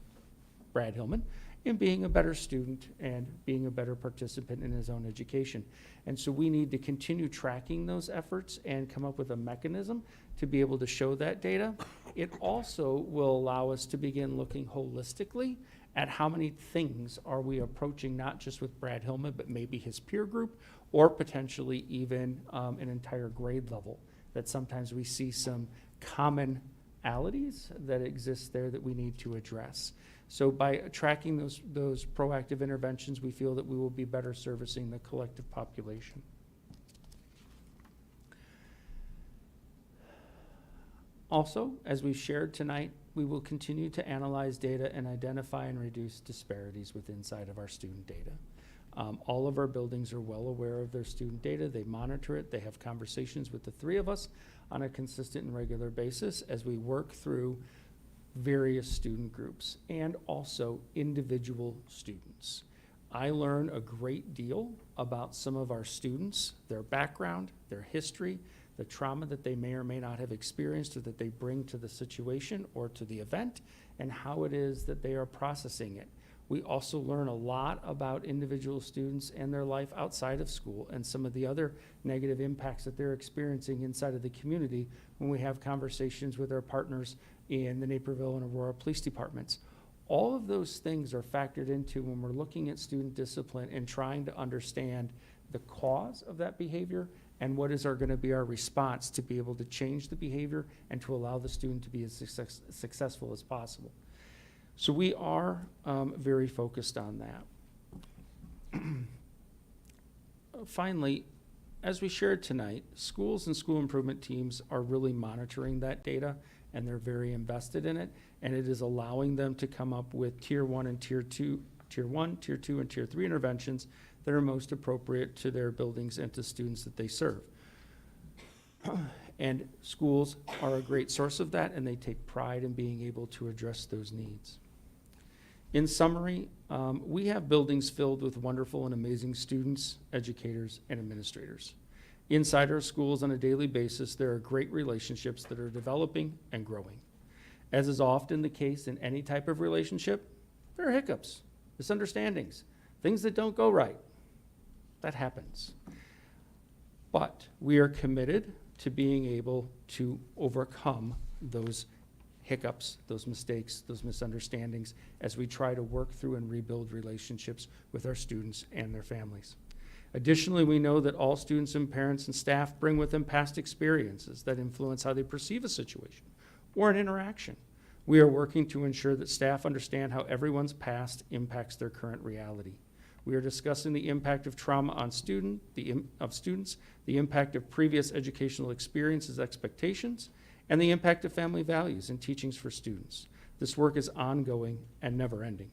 Brad Hillman in being a better student and being a better participant in his own education. And so we need to continue tracking those efforts and come up with a mechanism to be able to show that data. It also will allow us to begin looking holistically at how many things are we approaching, not just with Brad Hillman, but maybe his peer group, or potentially even an entire grade level, that sometimes we see some commonalities that exist there that we need to address. So by tracking those proactive interventions, we feel that we will be better servicing the collective population. Also, as we've shared tonight, we will continue to analyze data and identify and reduce disparities inside of our student data. All of our buildings are well aware of their student data. They monitor it. They have conversations with the three of us on a consistent and regular basis as we work through various student groups and also individual students. I learn a great deal about some of our students, their background, their history, the trauma that they may or may not have experienced or that they bring to the situation or to the event, and how it is that they are processing it. We also learn a lot about individual students and their life outside of school and some of the other negative impacts that they're experiencing inside of the community when we have conversations with our partners in the Naperville and Aurora Police Departments. All of those things are factored into when we're looking at student discipline and trying to understand the cause of that behavior and what is going to be our response to be able to change the behavior and to allow the student to be as successful as possible. So we are very focused on that. Finally, as we shared tonight, schools and school improvement teams are really monitoring that data, and they're very invested in it, and it is allowing them to come up with tier 1 and tier 2, tier 1, tier 2, and tier 3 interventions that are most appropriate to their buildings and to students that they serve. And schools are a great source of that, and they take pride in being able to address those needs. In summary, we have buildings filled with wonderful and amazing students, educators, and administrators. Inside our schools on a daily basis, there are great relationships that are developing and growing. As is often the case in any type of relationship, there are hiccups, misunderstandings, things that don't go right. That happens. But we are committed to being able to overcome those hiccups, those mistakes, those misunderstandings as we try to work through and rebuild relationships with our students and their families. Additionally, we know that all students and parents and staff bring with them past experiences that influence how they perceive a situation or an interaction. We are working to ensure that staff understand how everyone's past impacts their current reality. We are discussing the impact of trauma on students, the impact of previous educational experiences, expectations, and the impact of family values and teachings for students. This work is ongoing and never-ending.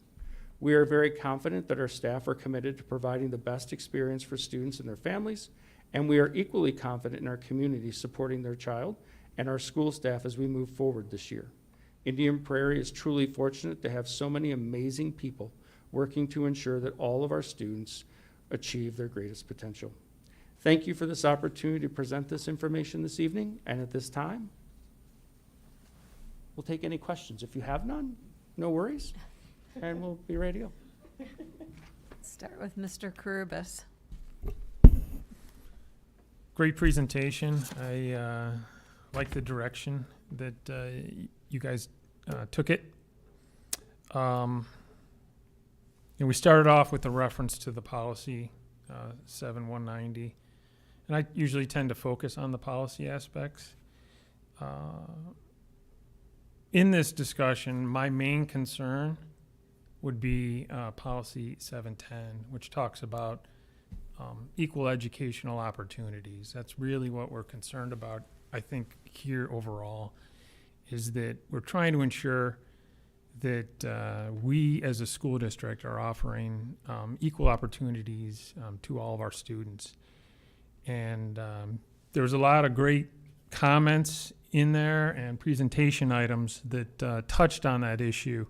We are very confident that our staff are committed to providing the best experience for students and their families, and we are equally confident in our community supporting their child and our school staff as we move forward this year. Indian Prairie is truly fortunate to have so many amazing people working to ensure that all of our students achieve their greatest potential. Thank you for this opportunity to present this information this evening, and at this time, we'll take any questions. If you have none, no worries, and we'll be ready to go. Start with Mr. Karubis. Great presentation. I like the direction that you guys took it. And we started off with a reference to the policy 7190, and I usually tend to focus on the policy aspects. In this discussion, my main concern would be policy 710, which talks about equal educational opportunities. That's really what we're concerned about, I think, here overall, is that we're trying to ensure that we as a school district are offering equal opportunities to all of our students. And there was a lot of great comments in there and presentation items that touched on that issue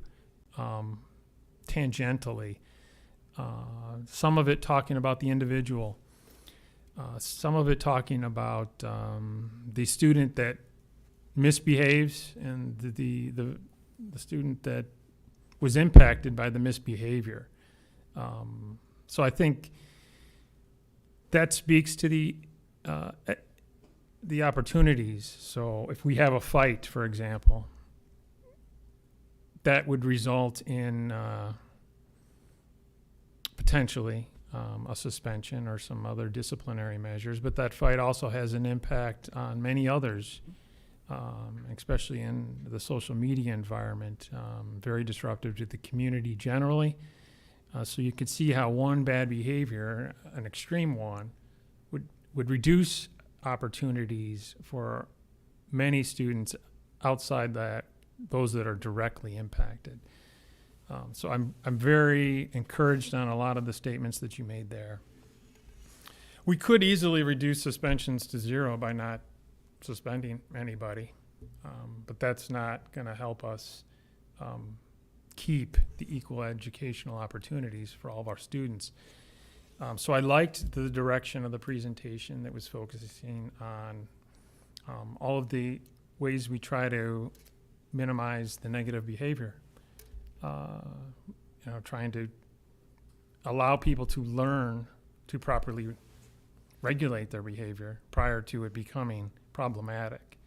tangentially. Some of it talking about the individual, some of it talking about the student that misbehaves and the student that was impacted by the misbehavior. So I think that speaks to the opportunities. So if we have a fight, for example, that would result in potentially a suspension or some other disciplinary measures, but that fight also has an impact on many others, especially in the social media environment, very disruptive to the community generally. So you could see how one bad behavior, an extreme one, would reduce opportunities for many students outside those that are directly impacted. So I'm very encouraged on a lot of the statements that you made there. We could easily reduce suspensions to 0 by not suspending anybody, but that's not going to help us keep the equal educational opportunities for all of our students. So I liked the direction of the presentation that was focusing on all of the ways we try to minimize the negative behavior. Trying to allow people to learn to properly regulate their behavior prior to it becoming problematic.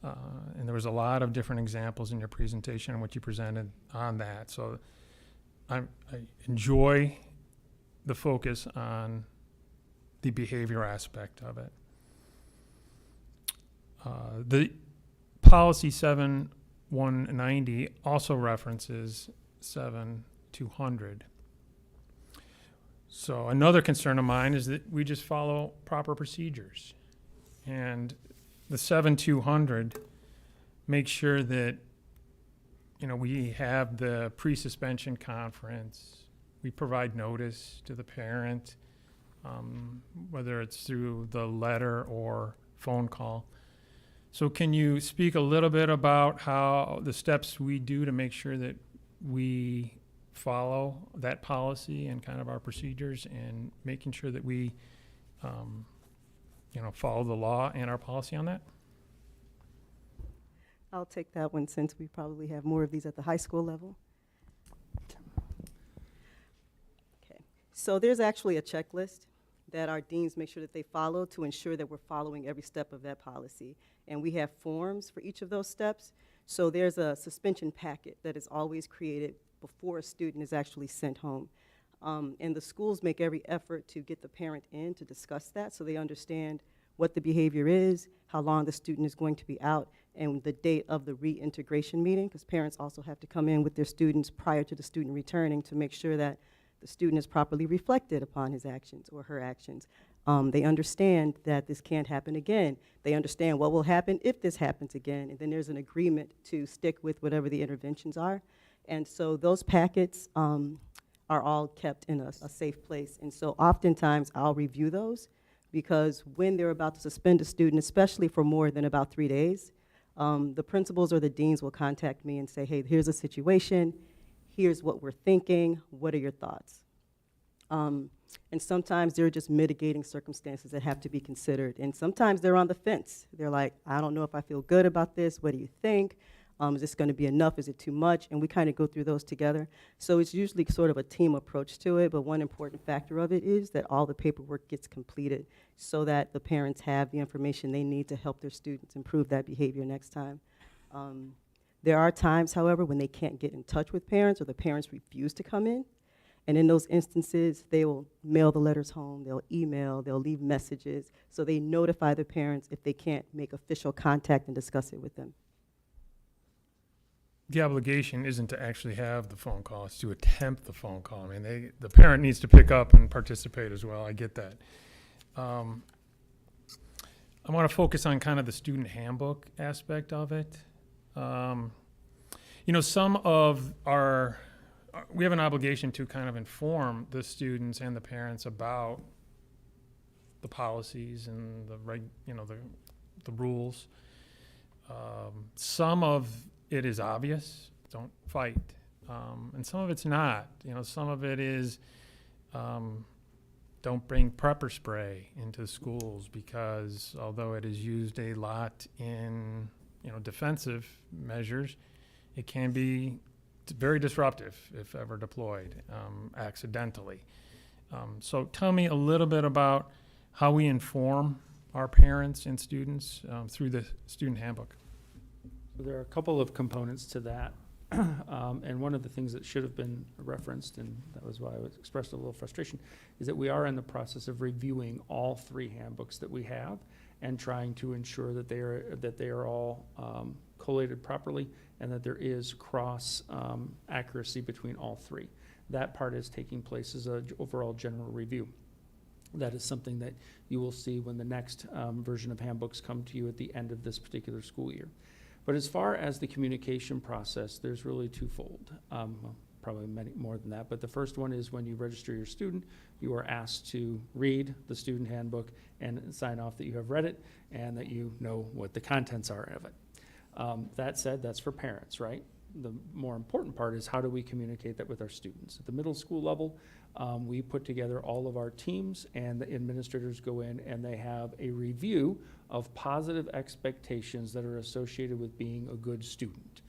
And there was a lot of different examples in your presentation and what you presented on that. So I enjoy the focus on the behavior aspect of it. The policy 7190 also references 7200. So another concern of mine is that we just follow proper procedures. And the 7200 makes sure that, we have the pre-suspension conference. We provide notice to the parent, whether it's through the letter or phone call. So can you speak a little bit about how the steps we do to make sure that we follow that policy and kind of our procedures and making sure that we, follow the law and our policy on that? I'll take that one since we probably have more of these at the high school level. Okay, so there's actually a checklist that our deans make sure that they follow to ensure that we're following every step of that policy. And we have forms for each of those steps. So there's a suspension packet that is always created before a student is actually sent home. And the schools make every effort to get the parent in to discuss that so they understand what the behavior is, how long the student is going to be out, and the date of the reintegration meeting, because parents also have to come in with their students prior to the student returning to make sure that The student is properly reflected upon his actions or her actions. They understand that this can't happen again. They understand what will happen if this happens again, and then there's an agreement to stick with whatever the interventions are. And so those packets are all kept in a safe place. And so oftentimes I'll review those, because when they're about to suspend a student, especially for more than about 3 days, the principals or the deans will contact me and say, hey, here's a situation, here's what we're thinking, what are your thoughts? And sometimes there are just mitigating circumstances that have to be considered. And sometimes they're on the fence. They're like, I don't know if I feel good about this. What do you think? Is this going to be enough? Is it too much? And we kind of go through those together. So it's usually sort of a team approach to it, but one important factor of it is that all the paperwork gets completed so that the parents have the information they need to help their students improve that behavior next time. There are times, however, when they can't get in touch with parents or the parents refuse to come in. And in those instances, they will mail the letters home, they'll email, they'll leave messages, so they notify the parents if they can't make official contact and discuss it with them. The obligation isn't to actually have the phone call, it's to attempt the phone call. I mean, the parent needs to pick up and participate as well, I get that. I want to focus on kind of the student handbook aspect of it. You know, we have an obligation to kind of inform the students and the parents about the policies and the rules. Some of it is obvious, don't fight, and some of it's not. You know, some of it is don't bring pepper spray into schools, because although it is used a lot in defensive measures, it can be very disruptive if ever deployed accidentally. So tell me a little bit about how we inform our parents and students through the student handbook. There are a couple of components to that. And one of the things that should have been referenced, and that was why I expressed a little frustration, is that we are in the process of reviewing all 3 handbooks that we have and trying to ensure that they are all collated properly and that there is cross accuracy between all 3. That part is taking place as an overall general review. That is something that you will see when the next version of handbooks come to you at the end of this particular school year. But as far as the communication process, there's really twofold. Probably many more than that, but the first one is when you register your student, you are asked to read the student handbook and sign off that you have read it and that you know what the contents are of it. That said, that's for parents, right? The more important part is how do we communicate that with our students? At the middle school level, we put together all of our teams, and the administrators go in and they have a review of positive expectations that are associated with being a good student.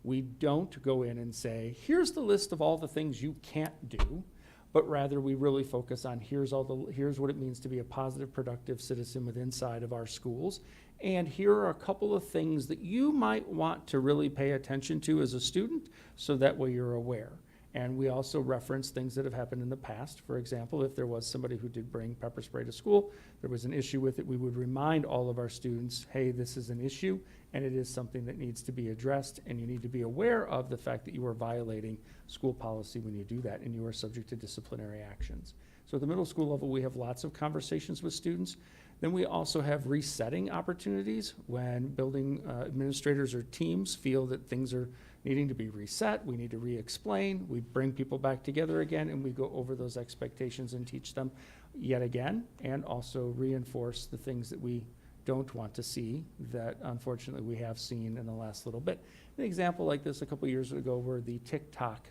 We don't go in and say, here's the list of all the things you can't do, but rather we really focus on here's what it means to be a positive, productive citizen within inside of our schools. And here are a couple of things that you might want to really pay attention to as a student, so that way you're aware. And we also reference things that have happened in the past. For example, if there was somebody who did bring pepper spray to school, there was an issue with it, we would remind all of our students, hey, this is an issue, and it is something that needs to be addressed, and you need to be aware of the fact that you are violating school policy when you do that, and you are subject to disciplinary actions. So at the middle school level, we have lots of conversations with students. Then we also have resetting opportunities when building administrators or teams feel that things are needing to be reset, we need to re-explain, we bring people back together again, and we go over those expectations and teach them yet again, and also reinforce the things that we don't want to see that unfortunately we have seen in the last little bit. An example like this a couple years ago were the TikTok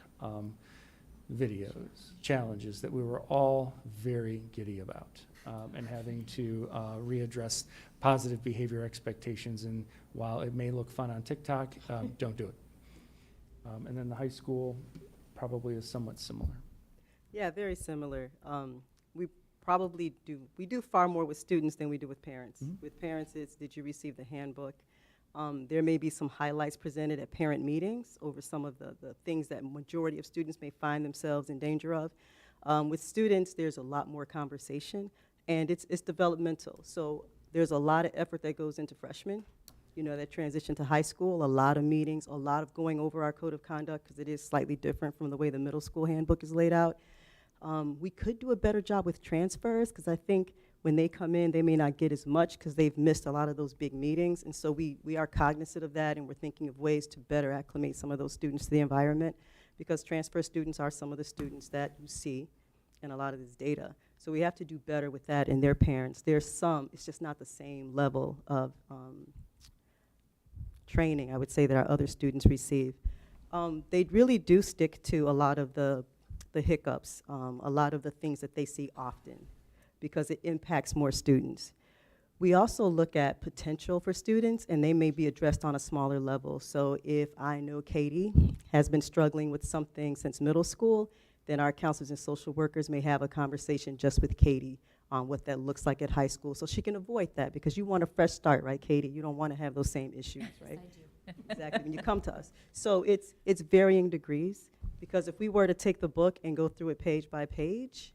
videos, challenges that we were all very giddy about. And having to readdress positive behavior expectations. And while it may look fun on TikTok, don't do it. And then the high school probably is somewhat similar. Yeah, very similar. We do far more with students than we do with parents. Mm-hmm. With parents, it's did you receive the handbook? There may be some highlights presented at parent meetings over some of the things that majority of students may find themselves in danger of. With students, there's a lot more conversation. And it's developmental. So there's a lot of effort that goes into freshmen, that transition to high school, a lot of meetings, a lot of going over our code of conduct, because it is slightly different from the way the middle school handbook is laid out. We could do a better job with transfers, because I think when they come in, they may not get as much because they've missed a lot of those big meetings. And so we are cognizant of that, and we're thinking of ways to better acclimate some of those students to the environment, because transfer students are some of the students that you see in a lot of this data. So we have to do better with that and their parents. There's some, it's just not the same level of training, I would say, that our other students receive. They really do stick to a lot of the hiccups, a lot of the things that they see often, because it impacts more students. We also look at potential for students, and they may be addressed on a smaller level. So if I know Katie has been struggling with something since middle school, then our counselors and social workers may have a conversation just with Katie on what that looks like at high school, so she can avoid that, because you want a fresh start, right, Katie? You don't want to have those same issues, right? I do. Exactly, when you come to us. So it's varying degrees, because if we were to take the book and go through it page by page,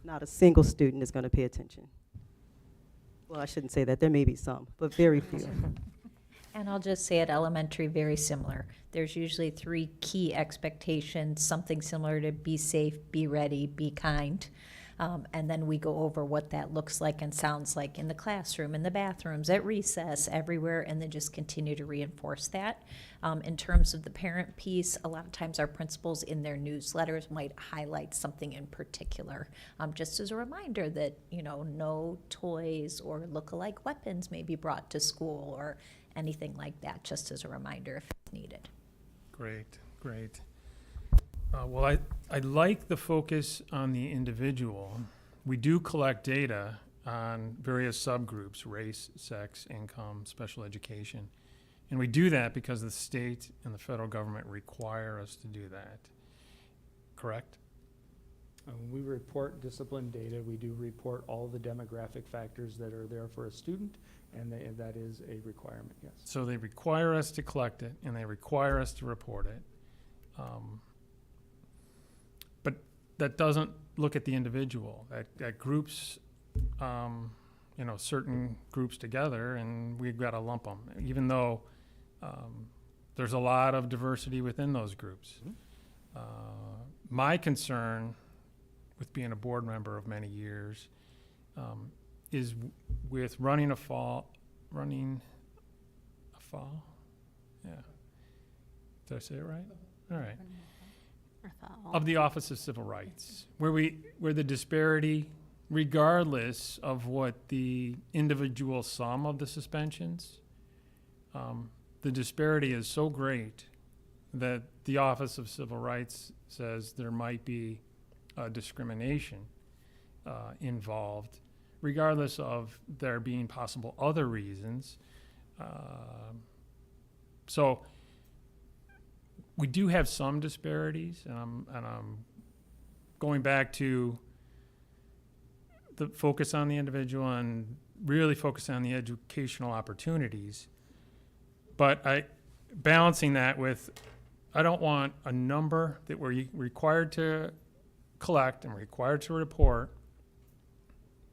not a single student is going to pay attention. Well, I shouldn't say that. There may be some, but very few. And I'll just say at elementary, very similar. There's usually 3 key expectations, something similar to be safe, be ready, be kind. And then we go over what that looks like and sounds like in the classroom, in the bathrooms, at recess, everywhere, and then just continue to reinforce that. In terms of the parent piece, a lot of times our principals in their newsletters might highlight something in particular, just as a reminder that, you know, no toys or look-alike weapons may be brought to school or anything like that, just as a reminder if it's needed. Great, great. Well, I like the focus on the individual. We do collect data on various subgroups: race, sex, income, special education. And we do that because the state and the federal government require us to do that. Correct? When we report discipline data, we do report all the demographic factors that are there for a student, and that is a requirement, yes. So they require us to collect it, and they require us to report it. But that doesn't look at the individual. That groups, you know, certain groups together, and we've got to lump them, even though there's a lot of diversity within those groups. My concern with being a board member of many years is with running a fall, yeah. Did I say it right? All right. Of the Office of Civil Rights, where the disparity, regardless of what the individual sum of the suspensions, the disparity is so great that the Office of Civil Rights says there might be discrimination involved, regardless of there being possible other reasons. So we do have some disparities, and I'm going back to the focus on the individual and really focus on the educational opportunities. But balancing that with, I don't want a number that we're required to collect and required to report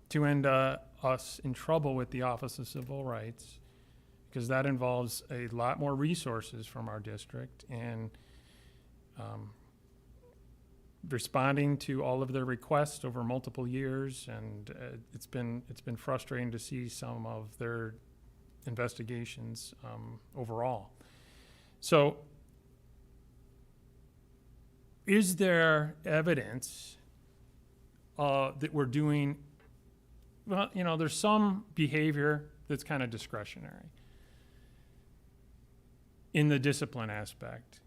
to end us in trouble with the Office of Civil Rights, because that involves a lot more resources from our district and responding to all of their requests over multiple years. And it's been frustrating to see some of their investigations overall. So is there evidence that we're doing, well, you know, there's some behavior that's kind of discretionary in the discipline aspect,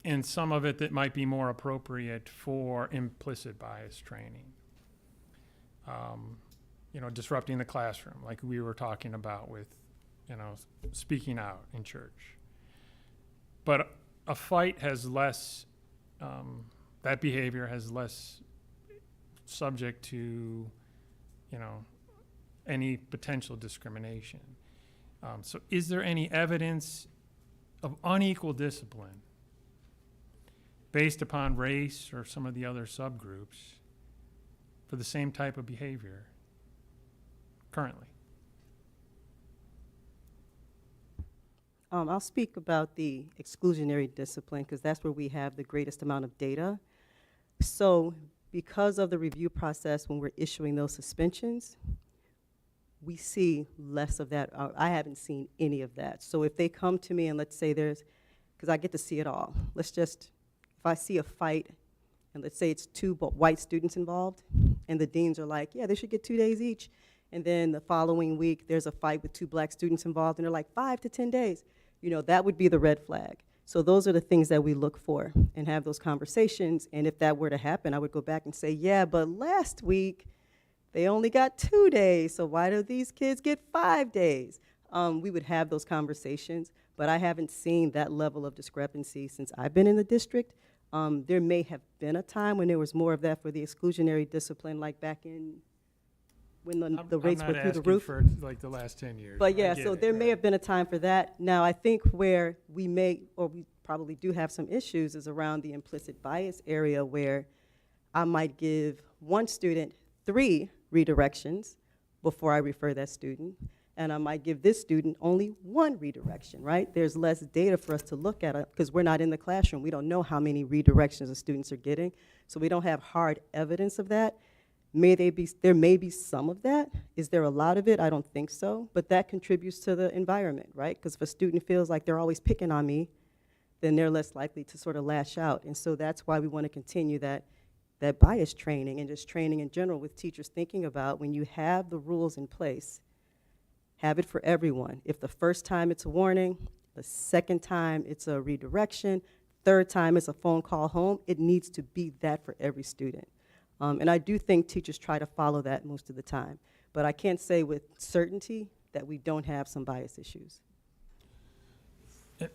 and some of it that might be more appropriate for implicit bias training. You know, disrupting the classroom, like we were talking about with, you know, speaking out in church. But a fight has less, that behavior has less subject to, you know, any potential discrimination. So is there any evidence of unequal discipline based upon race or some of the other subgroups for the same type of behavior currently? I'll speak about the exclusionary discipline, because that's where we have the greatest amount of data. So because of the review process when we're issuing those suspensions, we see less of that. I haven't seen any of that. So if they come to me and let's say because I get to see it all. If I see a fight, and let's say it's two white students involved, and the deans are like, yeah, they should get 2 days each. And then the following week, there's a fight with 2 black students involved, and they're like 5 to 10 days. That would be the red flag. So those are the things that we look for and have those conversations. And if that were to happen, I would go back and say, yeah, but last week, they only got 2 days, so why do these kids get 5 days? We would have those conversations, but I haven't seen that level of discrepancy since I've been in the district. There may have been a time when there was more of that for the exclusionary discipline, like back in when the rates were through the roof. I'm not asking for like the last 10 years. But I yeah, get so it, there may right. have been a time for that. Now, I think where we probably do have some issues is around the implicit bias area, where I might give one student 3 redirections before I refer that student, and I might give this student only 1 redirection, right? There's less data for us to look at because we're not in the classroom. We don't know how many redirections the students are getting, so we don't have hard evidence of that. There may be some of that. Is there a lot of it? I don't think so, but that contributes to the environment, right? Because if a student feels like they're always picking on me, then they're less likely to sort of lash out. And so that's why we want to continue that bias training and just training in general with teachers thinking about when you have the rules in place, have it for everyone. If the first time it's a warning, the second time it's a redirection, third time it's a phone call home, it needs to be that for every student. And I do think teachers try to follow that most of the time. But I can't say with certainty that we don't have some bias issues.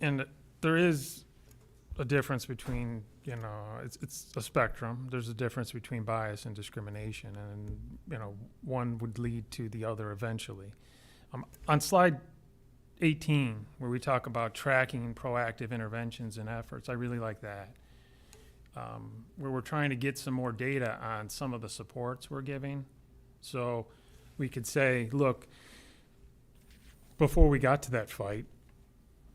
And there is a difference between, it's a spectrum. There's a difference between bias and discrimination, and, one would lead to the other eventually. On slide 18, where we talk about tracking proactive interventions and efforts, I really like that. Where we're trying to get some more data on some of the supports we're giving. So we could say, look, before we got to that fight,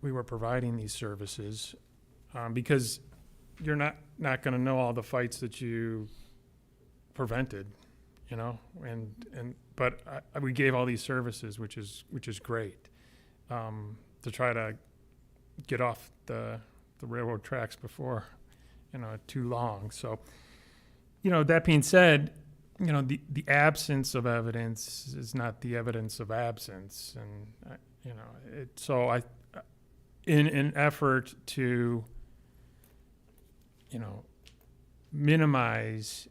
we were providing these services, because you're not going to know all the fights that you prevented, but we gave all these services, which is great, to try to get off the railroad tracks before too long. So, that being said, the absence of evidence is not the evidence of absence, and in an effort to minimize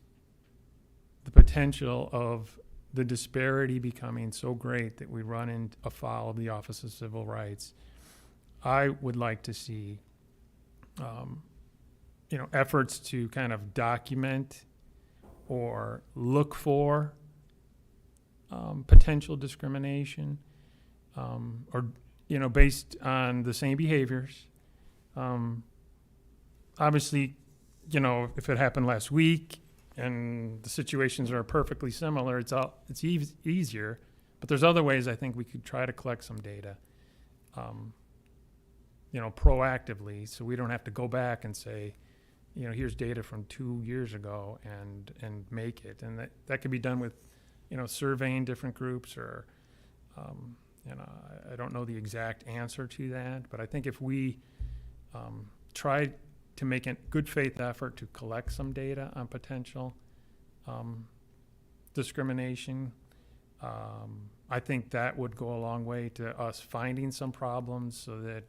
the potential of the disparity becoming so great that we run afoul of the Office of Civil Rights, I would like to see efforts to kind of document or look for potential discrimination, or based on the same behaviors. Obviously, if it happened last week and the situations are perfectly similar, it's easier. But there's other ways I think we could try to collect some data, proactively, so we don't have to go back and say, here's data from 2 years ago and make it. And that could be done with, surveying different groups or, I don't know the exact answer to that, but I think if we try to make a good faith effort to collect some data on potential discrimination, I think that would go a long way to us finding some problems so that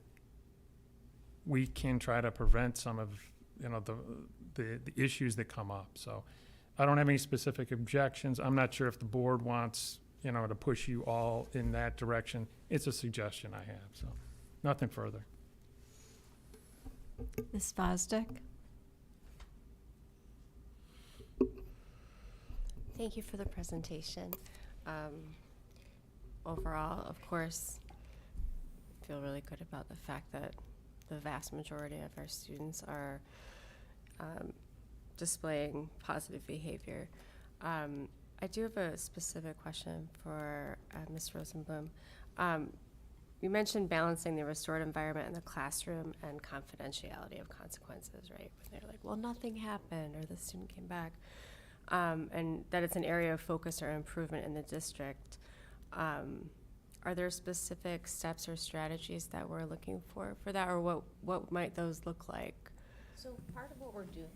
we can try to prevent some of the issues that come up. So I don't have any specific objections. I'm not sure if the board wants to push you all in that direction. It's a suggestion I have, so nothing further. Ms. Fosdick? Thank you for the presentation. Overall, of course, I feel really good about the fact that the vast majority of our students are displaying positive behavior. I do have a specific question for Ms. Rosenblum. You mentioned balancing the restored environment in the classroom and confidentiality of consequences, right? When they're like, well, nothing happened, or the student came back. and that it's an area of focus or improvement in the district. Are there specific steps or strategies that we're looking for that, or what might those look like? So part of what we're doing,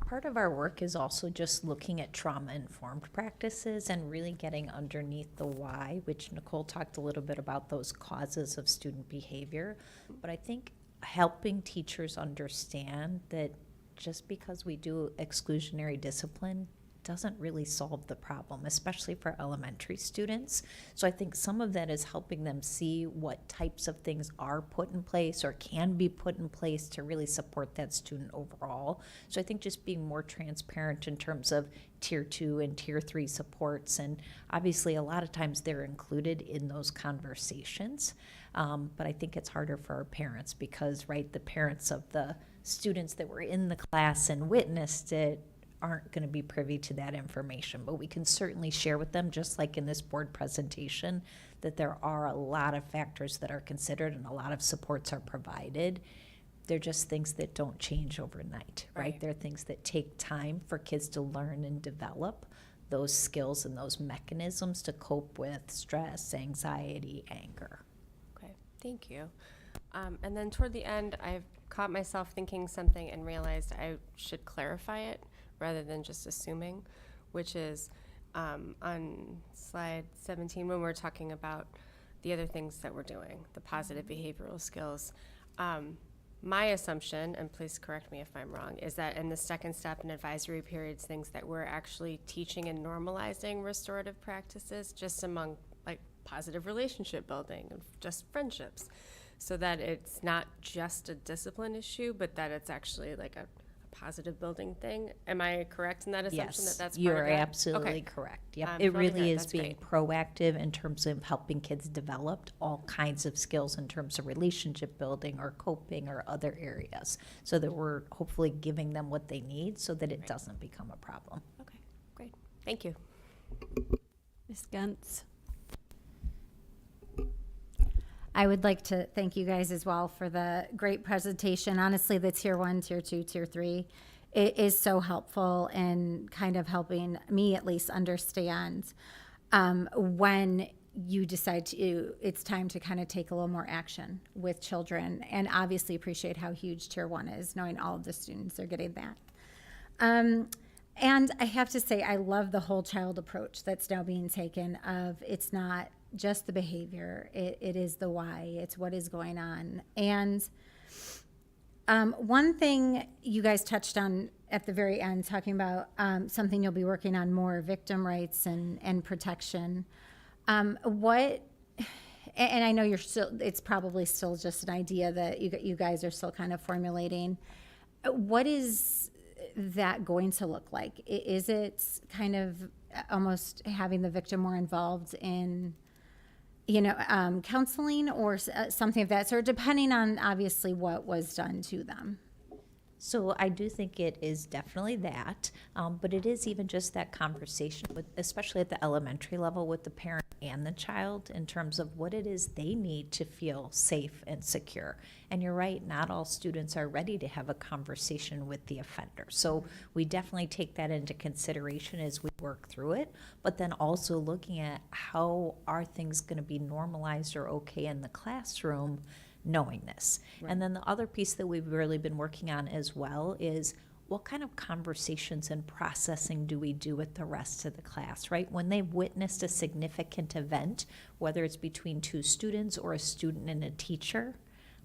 part of our work is also just looking at trauma-informed practices and really getting underneath the why, which Nicole talked a little bit about those causes of student behavior. But I think helping teachers understand that just because we do exclusionary discipline doesn't really solve the problem, especially for elementary students. So I think some of that is helping them see what types of things are put in place or can be put in place to really support that student overall. So I think just being more transparent in terms of tier 2 and tier 3 supports, and obviously a lot of times they're included in those conversations. But I think it's harder for our parents because, right, the parents of the students that were in the class and witnessed it aren't going to be privy to that information, but we can certainly share with them, just like in this board presentation, that there are a lot of factors that are considered and a lot of supports are provided. They're just things that don't change overnight, right? They're things that take time for kids to learn and develop those skills and those mechanisms to cope with stress, anxiety, anger. Okay, thank you. And then toward the end, I've caught myself thinking something and realized I should clarify it rather than just assuming, which is on slide 17 when we're talking about the other things that we're doing, the positive behavioral skills. My assumption, and please correct me if I'm wrong, is that in the second step in advisory periods, things that we're actually teaching and normalizing restorative practices just among like positive relationship building and just friendships, so that it's not just a discipline issue, but that it's actually like a positive building thing. Am I correct in that assumption? Yes, That's you're part of that? absolutely Okay. correct. Yep, I'm it thrilled to really hear it. is That's being great. proactive in terms of helping kids develop all kinds of skills in terms of relationship building or coping or other areas, so that we're hopefully giving them what they need so that it doesn't become a problem. Okay, great. Thank you. Ms. Gentz? I would like to thank you guys as well for the great presentation. Honestly, the tier 1, tier 2, tier 3, it is so helpful in kind of helping me at least understand when you decide it's time to kind of take a little more action with children, and obviously appreciate how huge tier 1 is, knowing all of the students are getting that. And I have to say, I love the whole child approach that's now being taken of it's not just the behavior, it is the why, it's what is going on. And one thing you guys touched on at the very end, talking about something you'll be working on more, victim rights and protection. And I know it's probably still just an idea that you guys are still kind of formulating. What is that going to look like? Is it kind of almost having the victim more involved in, counseling or something of that sort, depending on obviously what was done to them? So I do think it is definitely that, but it is even just that conversation with, especially at the elementary level, with the parent and the child in terms of what it is they need to feel safe and secure. And you're right, not all students are ready to have a conversation with the offender. So we definitely take that into consideration as we work through it, but then also looking at how are things going to be normalized or okay in the classroom, knowing this. Right. And then the other piece that we've really been working on as well is what kind of conversations and processing do we do with the rest of the class, right? When they've witnessed a significant event, whether it's between two students or a student and a teacher,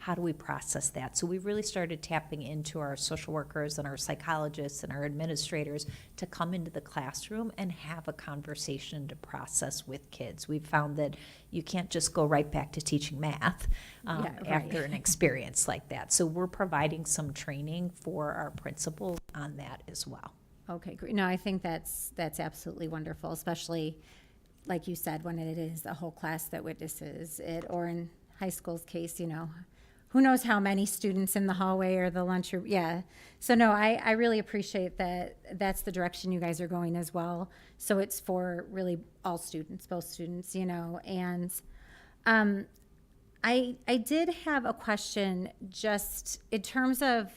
how do we process that? So we really started tapping into our social workers and our psychologists and our administrators to come into the classroom and have a conversation to process with kids. We've found that you can't just go right back to teaching math after an experience like that. So we're providing some training for our principals on that as well. Okay, great. No, I think that's absolutely wonderful, especially like you said, when it is a whole class that witnesses it, or in high school's case, who knows how many students in the hallway or the lunchroom. Yeah. So no, I really appreciate that. That's the direction you guys are going as well. So it's for really all students, both students, and I did have a question just in terms of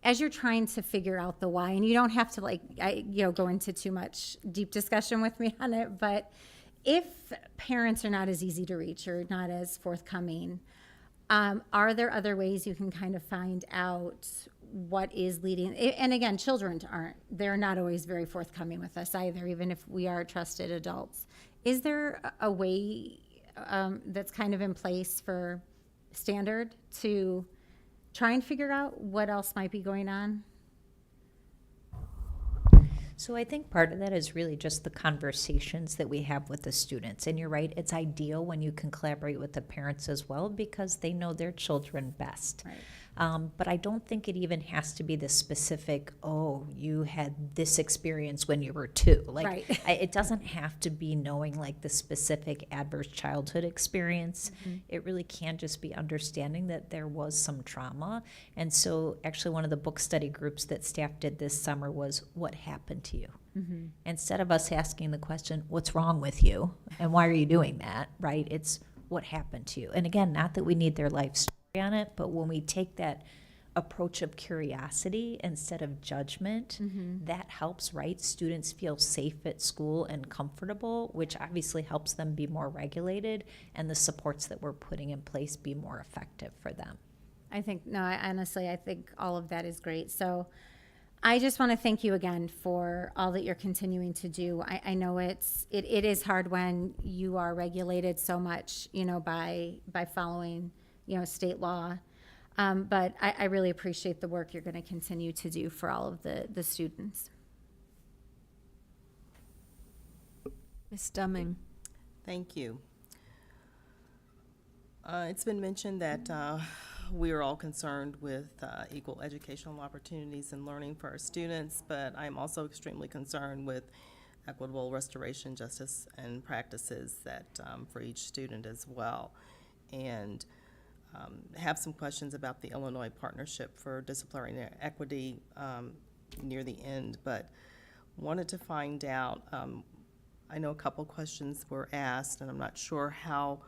as you're trying to figure out the why, and you don't have to go into too much deep discussion with me on it, but if parents are not as easy to reach or not as forthcoming, are there other ways you can kind of find out what is leading? And again, children they're not always very forthcoming with us either, even if we are trusted adults. Is there a way that's kind of in place for standard to try and figure out what else might be going on? So I think part of that is really just the conversations that we have with the students. And you're right, it's ideal when you can collaborate with the parents as well because they know their children best. Right. But I don't think it even has to be the specific, oh, you had this experience when you were 2. Like, Right. It doesn't have to be knowing like the specific adverse childhood experience. It really can just be understanding that there was some trauma. And so actually one of the book study groups that staff did this summer was, what happened to you? Instead of us asking the question, what's wrong with you? And why are you doing that, right? It's what happened to you. And again, not that we need their life story on it, but when we take that approach of curiosity instead of judgment, that helps, right? Students feel safe at school and comfortable, which obviously helps them be more regulated, and the supports that we're putting in place be more effective for them. I think all of that is great. So I just want to thank you again for all that you're continuing to do. I know it is hard when you are regulated so much, by following, state law. But I really appreciate the work you're going to continue to do for all of the students. Ms. Dumming. Thank you. It's been mentioned that we are all concerned with equal educational opportunities and learning for our students, but I'm also extremely concerned with equitable restoration, justice, and practices that for each student as well. And have some questions about the Illinois Partnership for Disciplinary Equity near the end, but wanted to find out, I know a couple questions were asked, and I'm not sure how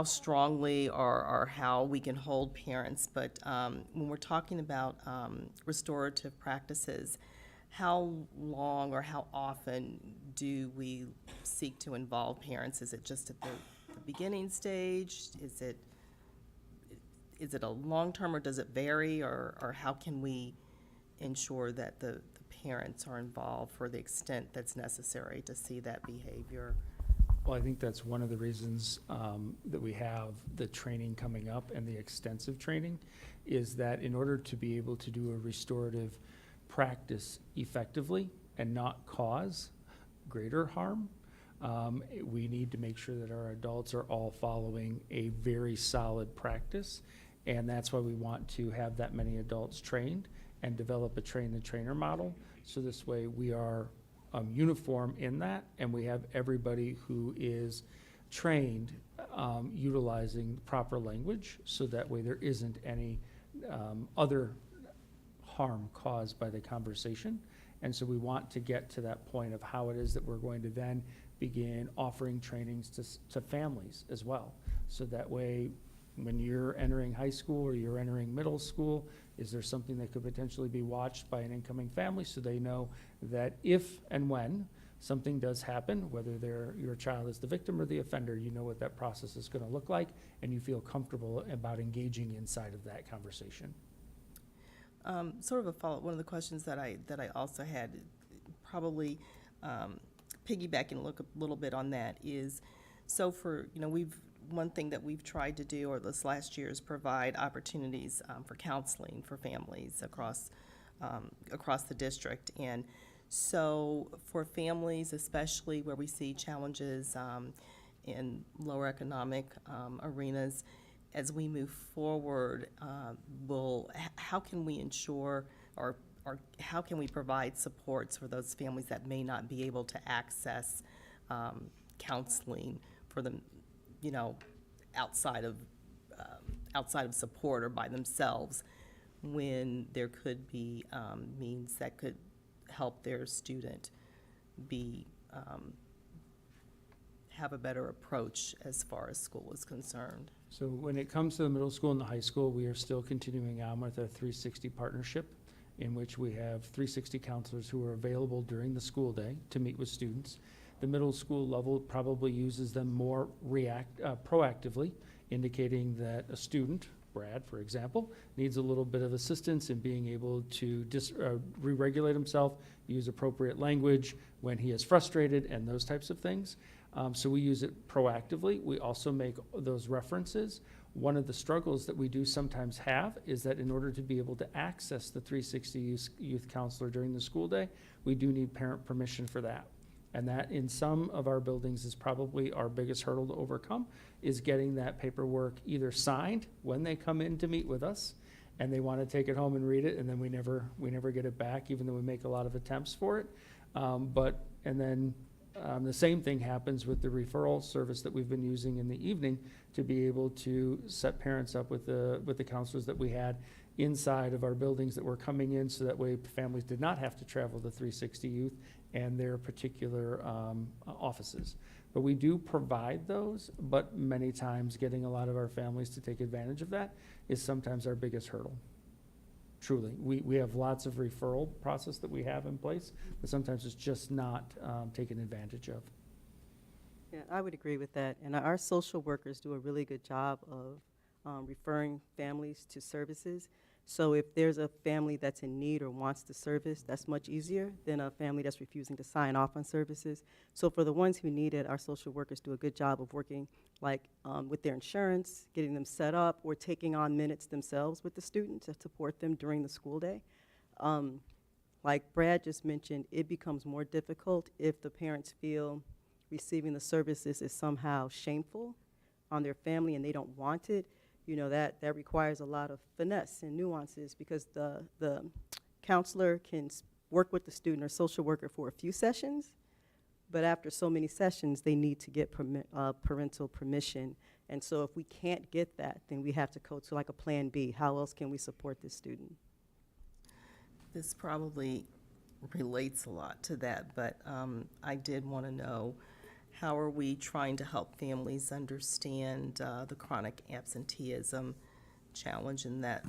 strongly or how we can hold parents, but when we're talking about restorative practices, how long or how often do we seek to involve parents? Is it just at the beginning stage? Is it a long-term, or does it vary, or how can we ensure that the parents are involved for the extent that's necessary to see that behavior? Well, I think that's one of the reasons that we have the training coming up and the extensive training, is that in order to be able to do a restorative practice effectively and not cause greater harm, we need to make sure that our adults are all following a very solid practice. And that's why we want to have that many adults trained and develop a train-the-trainer model. So this way we are uniform in that, and we have everybody who is trained utilizing proper language, so that way there isn't any other harm caused by the conversation. And so we want to get to that point of how it is that we're going to then begin offering trainings to families as well. So that way, when you're entering high school or you're entering middle school, is there something that could potentially be watched by an incoming family, so they know that if and when something does happen, whether your child is the victim or the offender, you know what that process is going to look like, and you feel comfortable about engaging inside of that conversation. Sort of a follow-up, one of the questions that I also had, probably piggybacking a little bit on that, is, so for, one thing that we've tried to do over this last year is provide opportunities for counseling for families across the district. And so for families, especially where we see challenges in lower economic arenas, as we move forward, how can we ensure, or how can we provide supports for those families that may not be able to access counseling for them, outside of support or by themselves, when there could be means that could help their student have a better approach as far as school is concerned? So when it comes to the middle school and the high school, we are still continuing on with our 360 partnership, in which we have 360 counselors who are available during the school day to meet with students. The middle school level probably uses them more proactively, indicating that a student, Brad, for example, needs a little bit of assistance in being able to re-regulate himself, use appropriate language when he is frustrated, and those types of things. So we use it proactively. We also make those references. One of the struggles that we do sometimes have is that in order to be able to access the 360 youth counselor during the school day, we do need parent permission for that. And that in some of our buildings is probably our biggest hurdle to overcome, is getting that paperwork either signed when they come in to meet with us and they want to take it home and read it, and then we never get it back, even though we make a lot of attempts for it. The same thing happens with the referral service that we've been using in the evening to be able to set parents up with the counselors that we had inside of our buildings that were coming in, so that way families did not have to travel to 360 Youth and their particular offices. But we do provide those, but many times getting a lot of our families to take advantage of that is sometimes our biggest hurdle. Truly, we have lots of referral process that we have in place, but sometimes it's just not taken advantage of. Yeah, I would agree with that. And our social workers do a really good job of referring families to services. So if there's a family that's in need or wants the service, that's much easier than a family that's refusing to sign off on services. So for the ones who need it, our social workers do a good job of working with their insurance, getting them set up, or taking on minutes themselves with the student to support them during the school day. Like Brad just mentioned, it becomes more difficult if the parents feel receiving the services is somehow shameful on their family and they don't want it. You know, that requires a lot of finesse and nuances, because the counselor can work with the student or social worker for a few sessions, but after so many sessions, they need to get parental permission. And so if we can't get that, then we have to go to like a plan B. How else can we support this student? This probably relates a lot to that, but I did want to know, how are we trying to help families understand the chronic absenteeism challenge in that,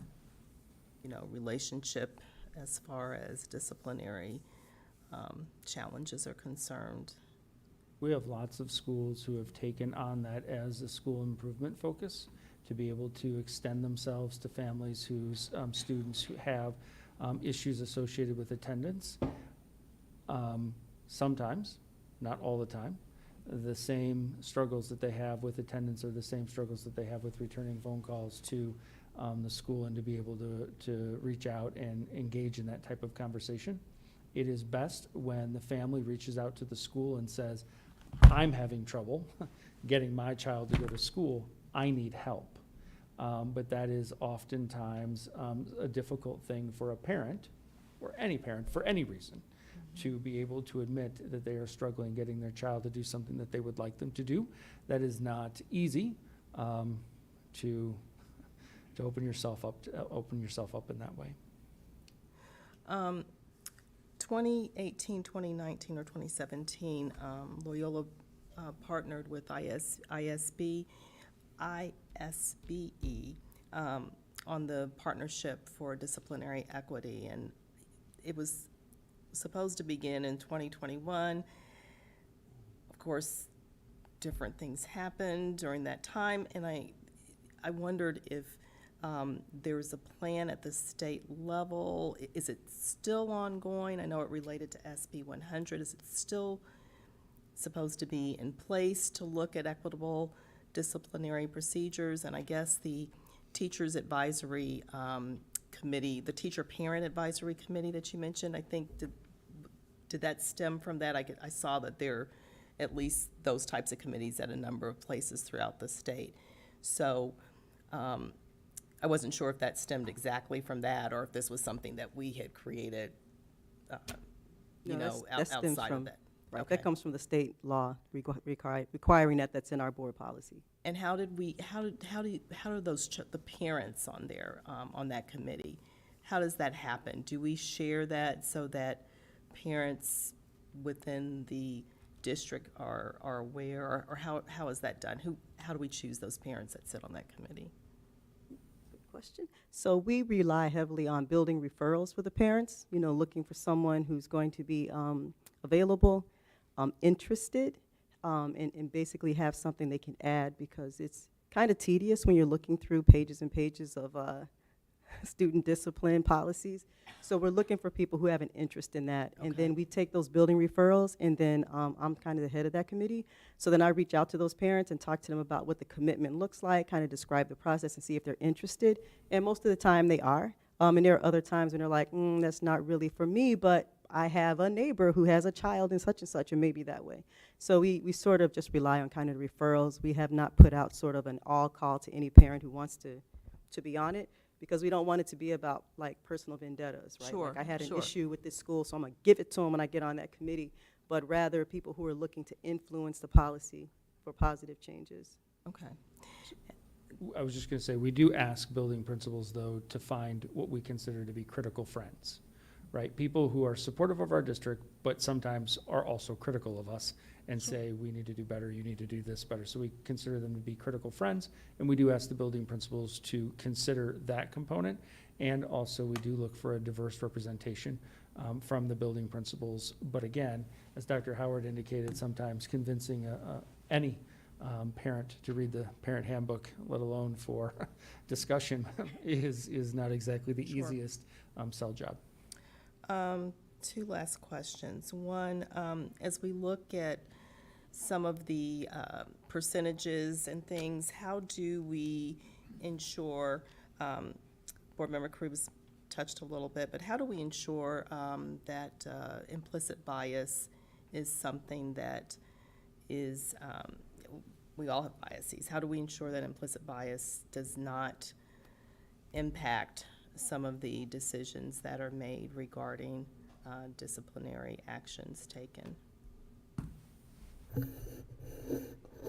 relationship as far as disciplinary challenges are concerned? We have lots of schools who have taken on that as a school improvement focus, to be able to extend themselves to families whose students who have issues associated with attendance. Sometimes, not all the time, the same struggles that they have with attendance are the same struggles that they have with returning phone calls to the school, and to be able to reach out and engage in that type of conversation. It is best when the family reaches out to the school and says, I'm having trouble getting my child to go to school, I need help. But that is oftentimes a difficult thing for a parent, or any parent, for any reason, to be able to admit that they are struggling getting their child to do something that they would like them to do. That is not easy to open yourself up in that way. 2018, 2019, or 2017, Loyola partnered with ISBE on the Partnership for Disciplinary Equity, and it was supposed to begin in 2021. Of course, different things happened during that time, and I wondered if there's a plan at the state level. Is it still ongoing? I know it related to SB 100. Is it still supposed to be in place to look at equitable disciplinary procedures? And I guess the Teachers Advisory Committee, the Teacher Parent Advisory Committee that you mentioned, I think, did that stem from that? I saw that there are at least those types of committees at a number of places throughout the state. So I wasn't sure if that stemmed exactly from that, or if this was something that we had created, That stems outside from, of that. right, Okay. that comes from the state law requiring that's in our board policy. And how do the parents on there, on that committee, how does that happen? Do we share that so that parents within the district are aware, or how is that done? How do we choose those parents that sit on that committee? Question. So we rely heavily on building referrals for the parents, looking for someone who's going to be available, interested, and basically have something they can add, because it's kind of tedious when you're looking through pages and pages of student discipline policies. So we're looking for people who have an interest in that. And Okay. then we take those building referrals, and then I'm kind of the head of that committee. So then I reach out to those parents and talk to them about what the commitment looks like, kind of describe the process and see if they're interested. And most of the time they are. And there are other times when they're like, that's not really for me, but I have a neighbor who has a child in such and such, and maybe that way. So we sort of just rely on kind of referrals. We have not put out sort of an all call to any parent who wants to be on it, because we don't want it to be about like personal vendettas, right? Sure, Like I had an sure. issue with this school, so I'm gonna give it to them when I get on that committee, but rather people who are looking to influence the policy for positive changes. Okay. I was just gonna say, we do ask building principals, though, to find what we consider to be critical friends, right? People who are supportive of our district, but sometimes are also critical of us and say, we need to do better, you need to do this better. So we consider them to be critical friends, and we do ask the building principals to consider that component. And also, we do look for a diverse representation from the building principals. But again, as Dr. Howard indicated, sometimes convincing any parent to read the parent handbook, let alone for discussion, is not exactly the Sure. easiest sell job. Two last questions. One, as we look at some of the percentages and things, how do we ensure, Board Member Krubs touched a little bit, but how do we ensure that implicit bias is something that is, we all have biases. How do we ensure that implicit bias does not impact some of the decisions that are made regarding disciplinary actions taken?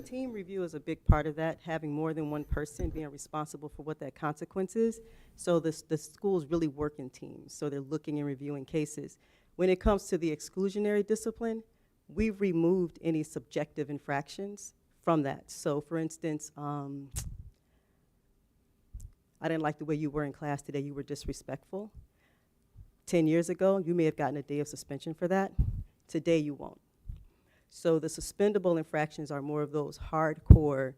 Team review is a big part of that, having more than one person being responsible for what that consequence is. So the schools really work in teams, so they're looking and reviewing cases. When it comes to the exclusionary discipline, we've removed any subjective infractions from that. So for instance, I didn't like the way you were in class today, you were disrespectful. 10 years ago, you may have gotten a day of suspension for that. Today, you won't. So the suspendable infractions are more of those hardcore,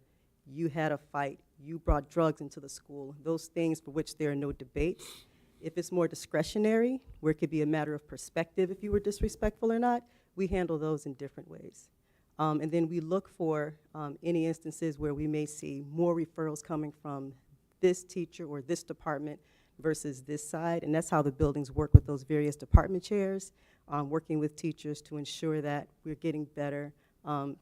you had a fight, you brought drugs into the school, those things for which there are no debates. If it's more discretionary, where it could be a matter of perspective if you were disrespectful or not, we handle those in different ways. And then we look for any instances where we may see more referrals coming from this teacher or this department versus this side, and that's how the buildings work with those various department chairs, working with teachers to ensure that we're getting better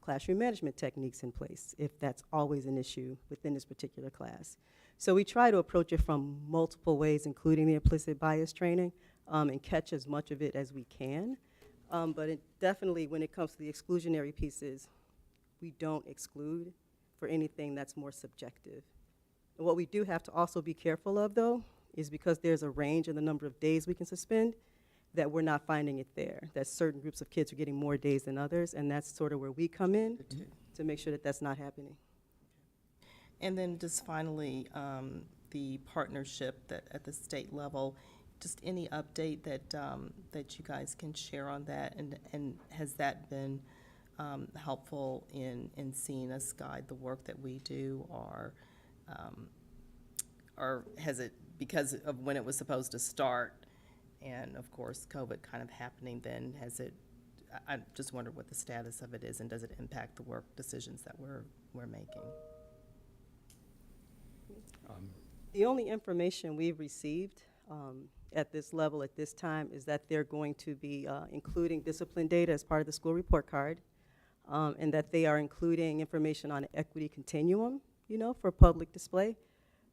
classroom management techniques in place, if that's always an issue within this particular class. So we try to approach it from multiple ways, including the implicit bias training, and catch as much of it as we can. But it definitely, when it comes to the exclusionary pieces, we don't exclude for anything that's more subjective. And what we do have to also be careful of, though, is because there's a range in the number of days we can suspend, that we're not finding it there, that certain groups of kids are getting more days than others, and that's sort of where we come in to make sure that that's not happening. And then just finally, the partnership that at the state level, just any update that that you guys can share on that, and has that been helpful in seeing us guide the work that we do, or has it, because of when it was supposed to start, and of course COVID kind of happening, then has it, I just wonder what the status of it is, and does it impact the work decisions that we're making? The only information we've received at this level at this time is that they're going to be including discipline data as part of the school report card, and that they are including information on an equity continuum, for public display.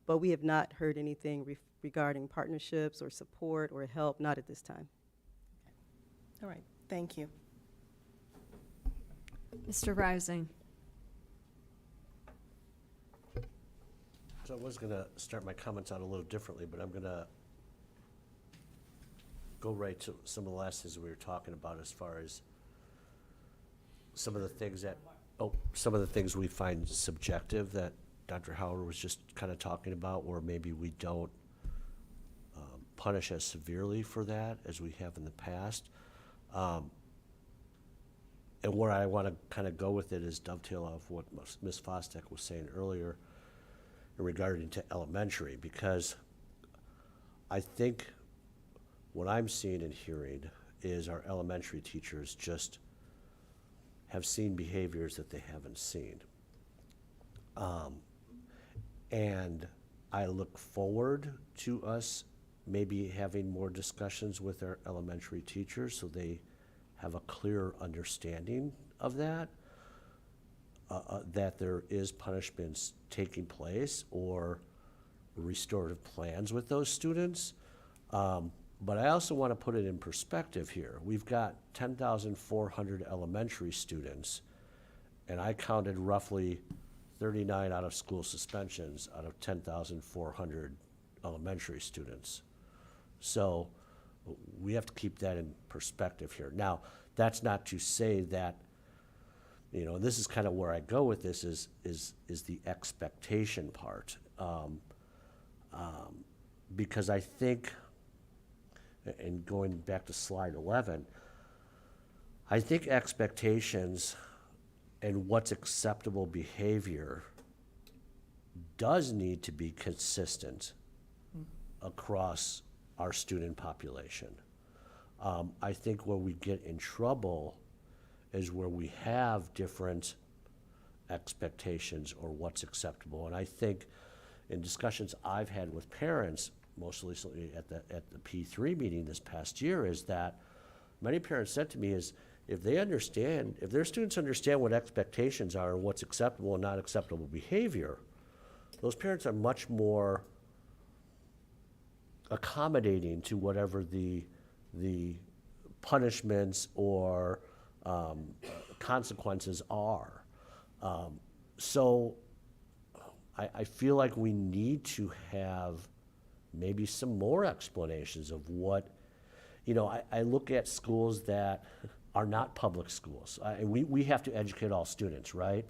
But we have not heard anything regarding partnerships or support or help, not at this time. All right, thank you. Mr. Rising. So I was going to start my comments out a little differently, but I'm going to go right to some of the last things we were talking about as far as some of the things we find subjective that Dr. Howard was just kind of talking about, where maybe we don't punish as severely for that as we have in the past. And where I want to kind of go with it is dovetail off what Ms. Fostek was saying earlier regarding to elementary, because I think what I'm seeing and hearing is our elementary teachers just have seen behaviors that they haven't seen. And I look forward to us maybe having more discussions with our elementary teachers so they have a clearer understanding of that, that there is punishments taking place or restorative plans with those students. But I also want to put it in perspective here. We've got 10,400 elementary students, and I counted roughly 39 out of school suspensions out of 10,400 elementary students. So we have to keep that in perspective here. Now, that's not to say that, you know, this is kind of where I go with this is the expectation part. Because I think, and going back to slide 11, I think expectations and what's acceptable behavior does need to be consistent across our student population. I think where we get in trouble is where we have different expectations or what's acceptable. And I think in discussions I've had with parents, most recently at the P3 meeting this past year, is that many parents said to me is, if their students understand what expectations are and what's acceptable and not acceptable behavior, those parents are much more accommodating to whatever the punishments or consequences are. So I feel like we need to have maybe some more explanations of what, you know, I look at schools that are not public schools. We have to educate all students, right?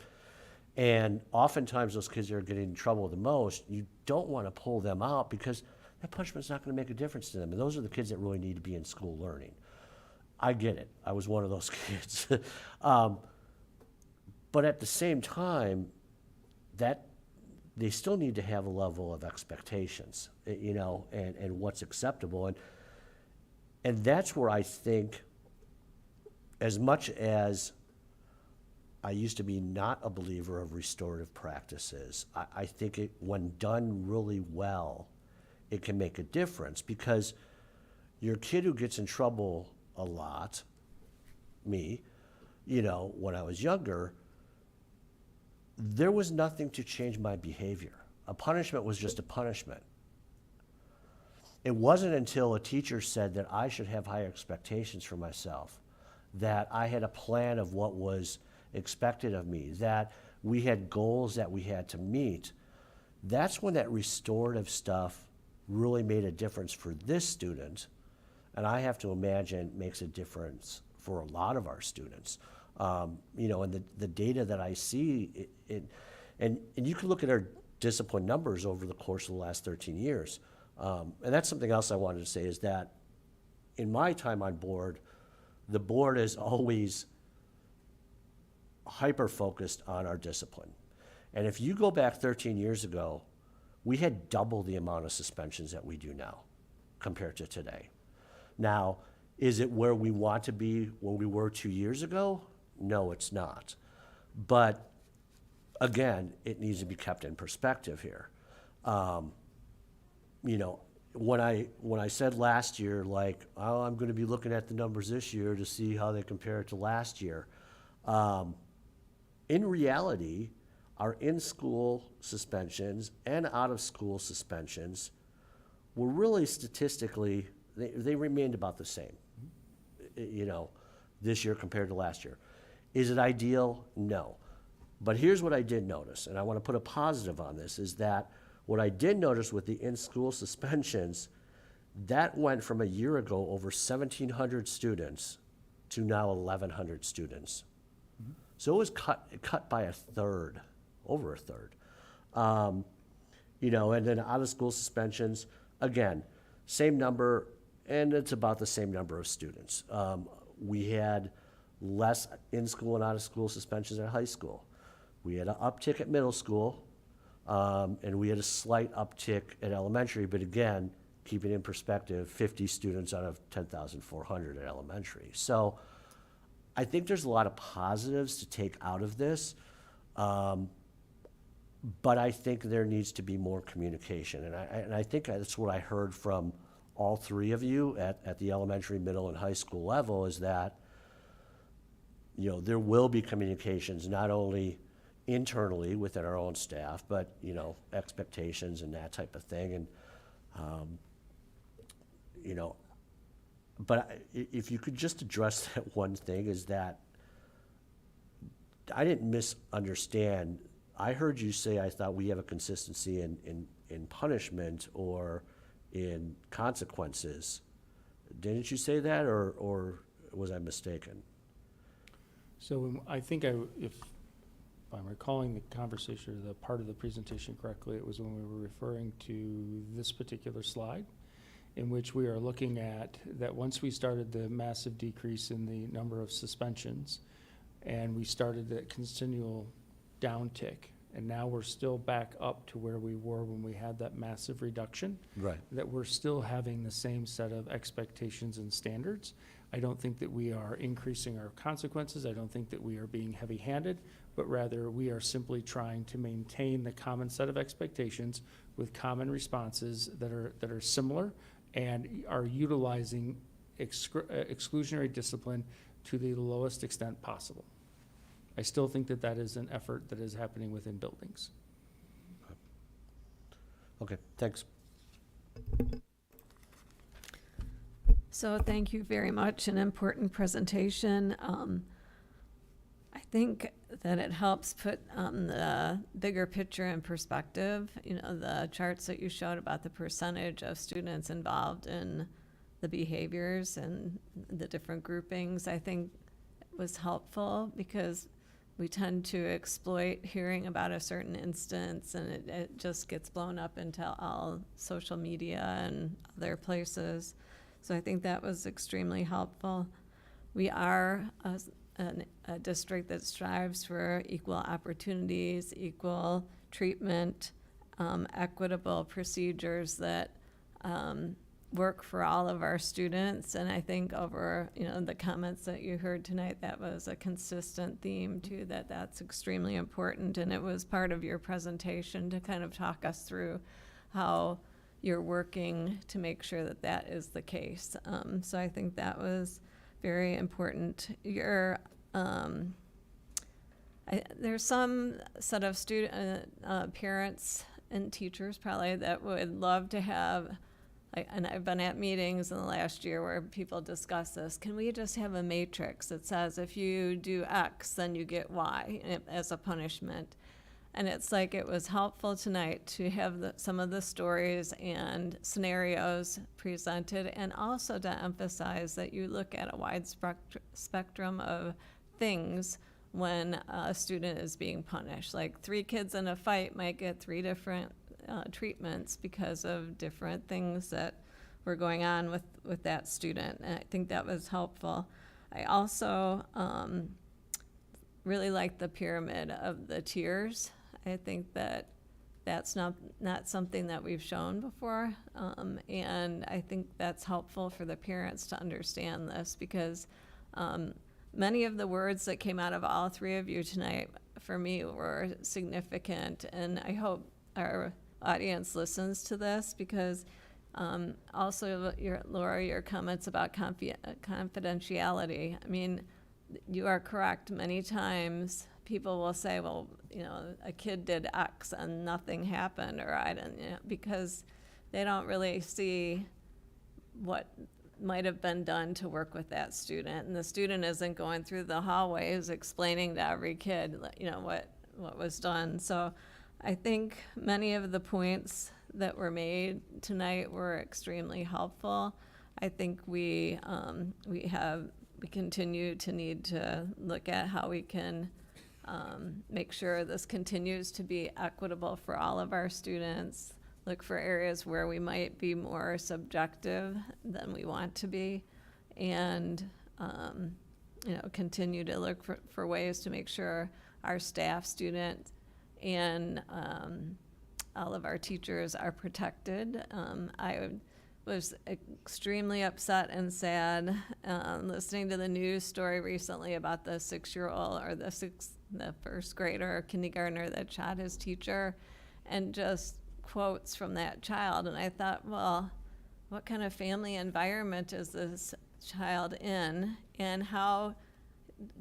And oftentimes those kids that are getting in trouble the most, you don't want to pull them out because that punishment's not going to make a difference to them. And those are the kids that really need to be in school learning. I get it. I was one of those kids. But at the same time, that they still need to have a level of expectations, you know, and what's acceptable. And that's where I think, as much as I used to be not a believer of restorative practices, I think when done really well, it can make a difference, because your kid who gets in trouble a lot, me, you know, when I was younger, there was nothing to change my behavior. A punishment was just a punishment. It wasn't until a teacher said that I should have higher expectations for myself, that I had a plan of what was expected of me, that we had goals that we had to meet. That's when that restorative stuff really made a difference for this student, and I have to imagine makes a difference for a lot of our students. You know, and the data that I see, and you can look at our discipline numbers over the course of the last 13 years. And that's something else I wanted to say, is that in my time on board, the board is always hyper-focused on our discipline. And if you go back 13 years ago, we had double the amount of suspensions that we do now compared to today. Now, is it where we want to be where we were 2 years ago? No, it's not. But again, it needs to be kept in perspective here. You know, when I said last year, like, oh, I'm going to be looking at the numbers this year to see how they compare to last year. In reality, our in-school suspensions and out-of-school suspensions were really statistically, they remained about the same, you know, this year compared to last year. Is it ideal? No. But here's what I did notice, and I want to put a positive on this, is that what I did notice with the in-school suspensions, that went from a year ago over 1,700 students to now 1,100 students. Mm-hmm. So it was cut by a third, over a third. You know, and then out of school suspensions, again, same number, and it's about the same number of students. We had less in-school and out-of-school suspensions at high school. We had an uptick at middle school, and we had a slight uptick at elementary, but again, keeping in perspective, 50 students out of 10,400 at elementary. So I think there's a lot of positives to take out of this, but I think there needs to be more communication. And I think that's what I heard from all three of you at the elementary, middle, and high school level, is that, you know, there will be communications, not only internally within our own staff, but, you know, expectations and that type of thing. And, you know, but if you could just address that one thing, is that I didn't misunderstand. I heard you say, I thought we have a consistency in punishment or in consequences. Didn't you say that, or was I mistaken? So I think if I'm recalling the conversation or the part of the presentation correctly, it was when we were referring to this particular slide, in which we are looking at that once we started the massive decrease in the number of suspensions, and we started the continual downtick, and now we're still back up to where we were when we had that massive reduction. Right. That we're still having the same set of expectations and standards. I don't think that we are increasing our consequences. I don't think that we are being heavy-handed, but rather we are simply trying to maintain the common set of expectations with common responses that are similar, and are utilizing exclusionary discipline to the lowest extent possible. I still think that that is an effort that is happening within buildings. Okay, thanks. So thank you very much, an important presentation. I think that it helps put the bigger picture in perspective. You know, the charts that you showed about the percentage of students involved in the behaviors and the different groupings, I think was helpful, because we tend to exploit hearing about a certain instance, and it just gets blown up into all social media and other places. So I think that was extremely helpful. We are a district that strives for equal opportunities, equal treatment, equitable procedures that work for all of our students. And I think over, you know, the comments that you heard tonight, that was a consistent theme too, that's extremely important. And it was part of your presentation to kind of talk us through how you're working to make sure that that is the case. So I think that was very important. There's some set of parents and teachers probably that would love to have, and I've been at meetings in the last year where people discuss this, can we just have a matrix that says if you do X, then you get Y as a punishment? And it's like, it was helpful tonight to have some of the stories and scenarios presented, and also to emphasize that you look at a wide spectrum of things when a student is being punished. Like 3 kids in a fight might get 3 different treatments because of different things that were going on with that student. And I think that was helpful. I also really like the pyramid of the tiers. I think that that's not something that we've shown before, and I think that's helpful for the parents to understand this, because many of the words that came out of all 3 of you tonight, for me, were significant, and I hope our audience listens to this, because also, Laura, your comments about confidentiality. I mean, you are correct. Many times people will say, well, you know, a kid did X and nothing happened, or I didn't, you know, because they don't really see what might have been done to work with that student. And the student isn't going through the hallways explaining to every kid, you know, what was done. So I think many of the points that were made tonight were extremely helpful. I think we continue to need to look at how we can make sure this continues to be equitable for all of our students, look for areas where we might be more subjective than we want to be, and continue to look for ways to make sure our staff, students, and all of our teachers are protected. I was extremely upset and sad listening to the news story recently about the 6-year-old or the first grader or kindergartner that shot his teacher, and just quotes from that child. And I thought, well, what kind of family environment is this child in, and how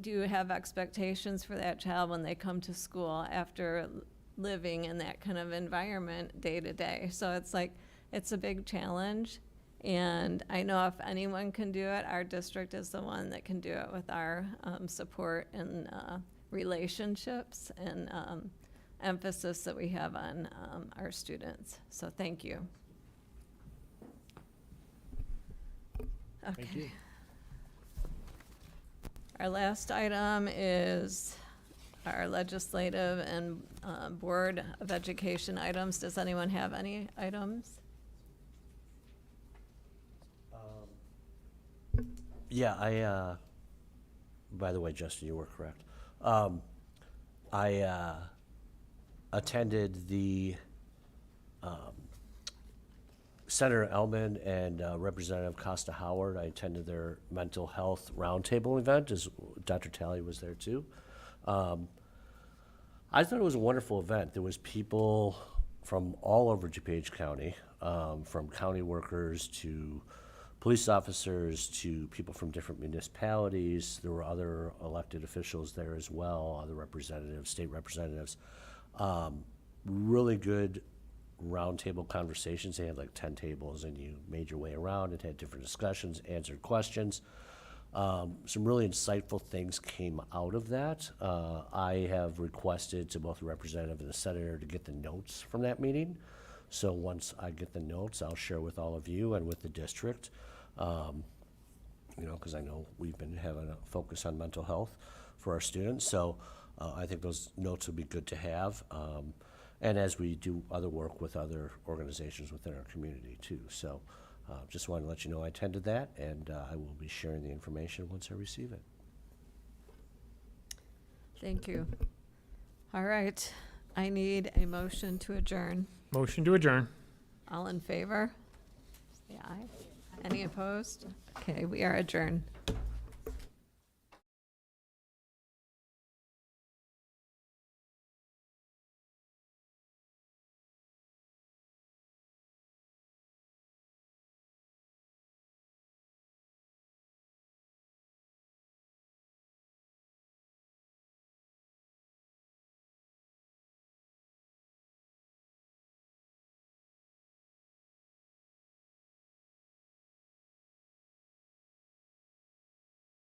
do you have expectations for that child when they come to school after living in that kind of environment day to day? So it's like, it's a big challenge, and I know if anyone can do it, our district is the one that can do it with our support and relationships and emphasis that we have on our students. So thank you. Okay. Thank you. Our last item is our legislative and Board of Education items. Does anyone have any items? Yeah, by the way, Justin, you were correct. I attended the Senator Ellman and Representative Costa Howard. I attended their mental health roundtable event, as Dr. Talley was there too. I thought it was a wonderful event. There was people from all over DuPage County, from county workers to police officers to people from different municipalities. There were other elected officials there as well, other representatives, state representatives. Really good roundtable conversations. They had like 10 tables, and you made your way around and had different discussions, answered questions. Some really insightful things came out of that. I have requested to both the representative and the senator to get the notes from that meeting. So once I get the notes, I'll share with all of you and with the district, because I know we've been having a focus on mental health for our students. So I think those notes would be good to have. And as we do other work with other organizations within our community too. So just wanted to let you know I attended that, and I will be sharing the information once I receive it. Thank you. All right, I need a motion to adjourn. Motion to adjourn. All in favor? Say aye. Any opposed? Okay, we are adjourned.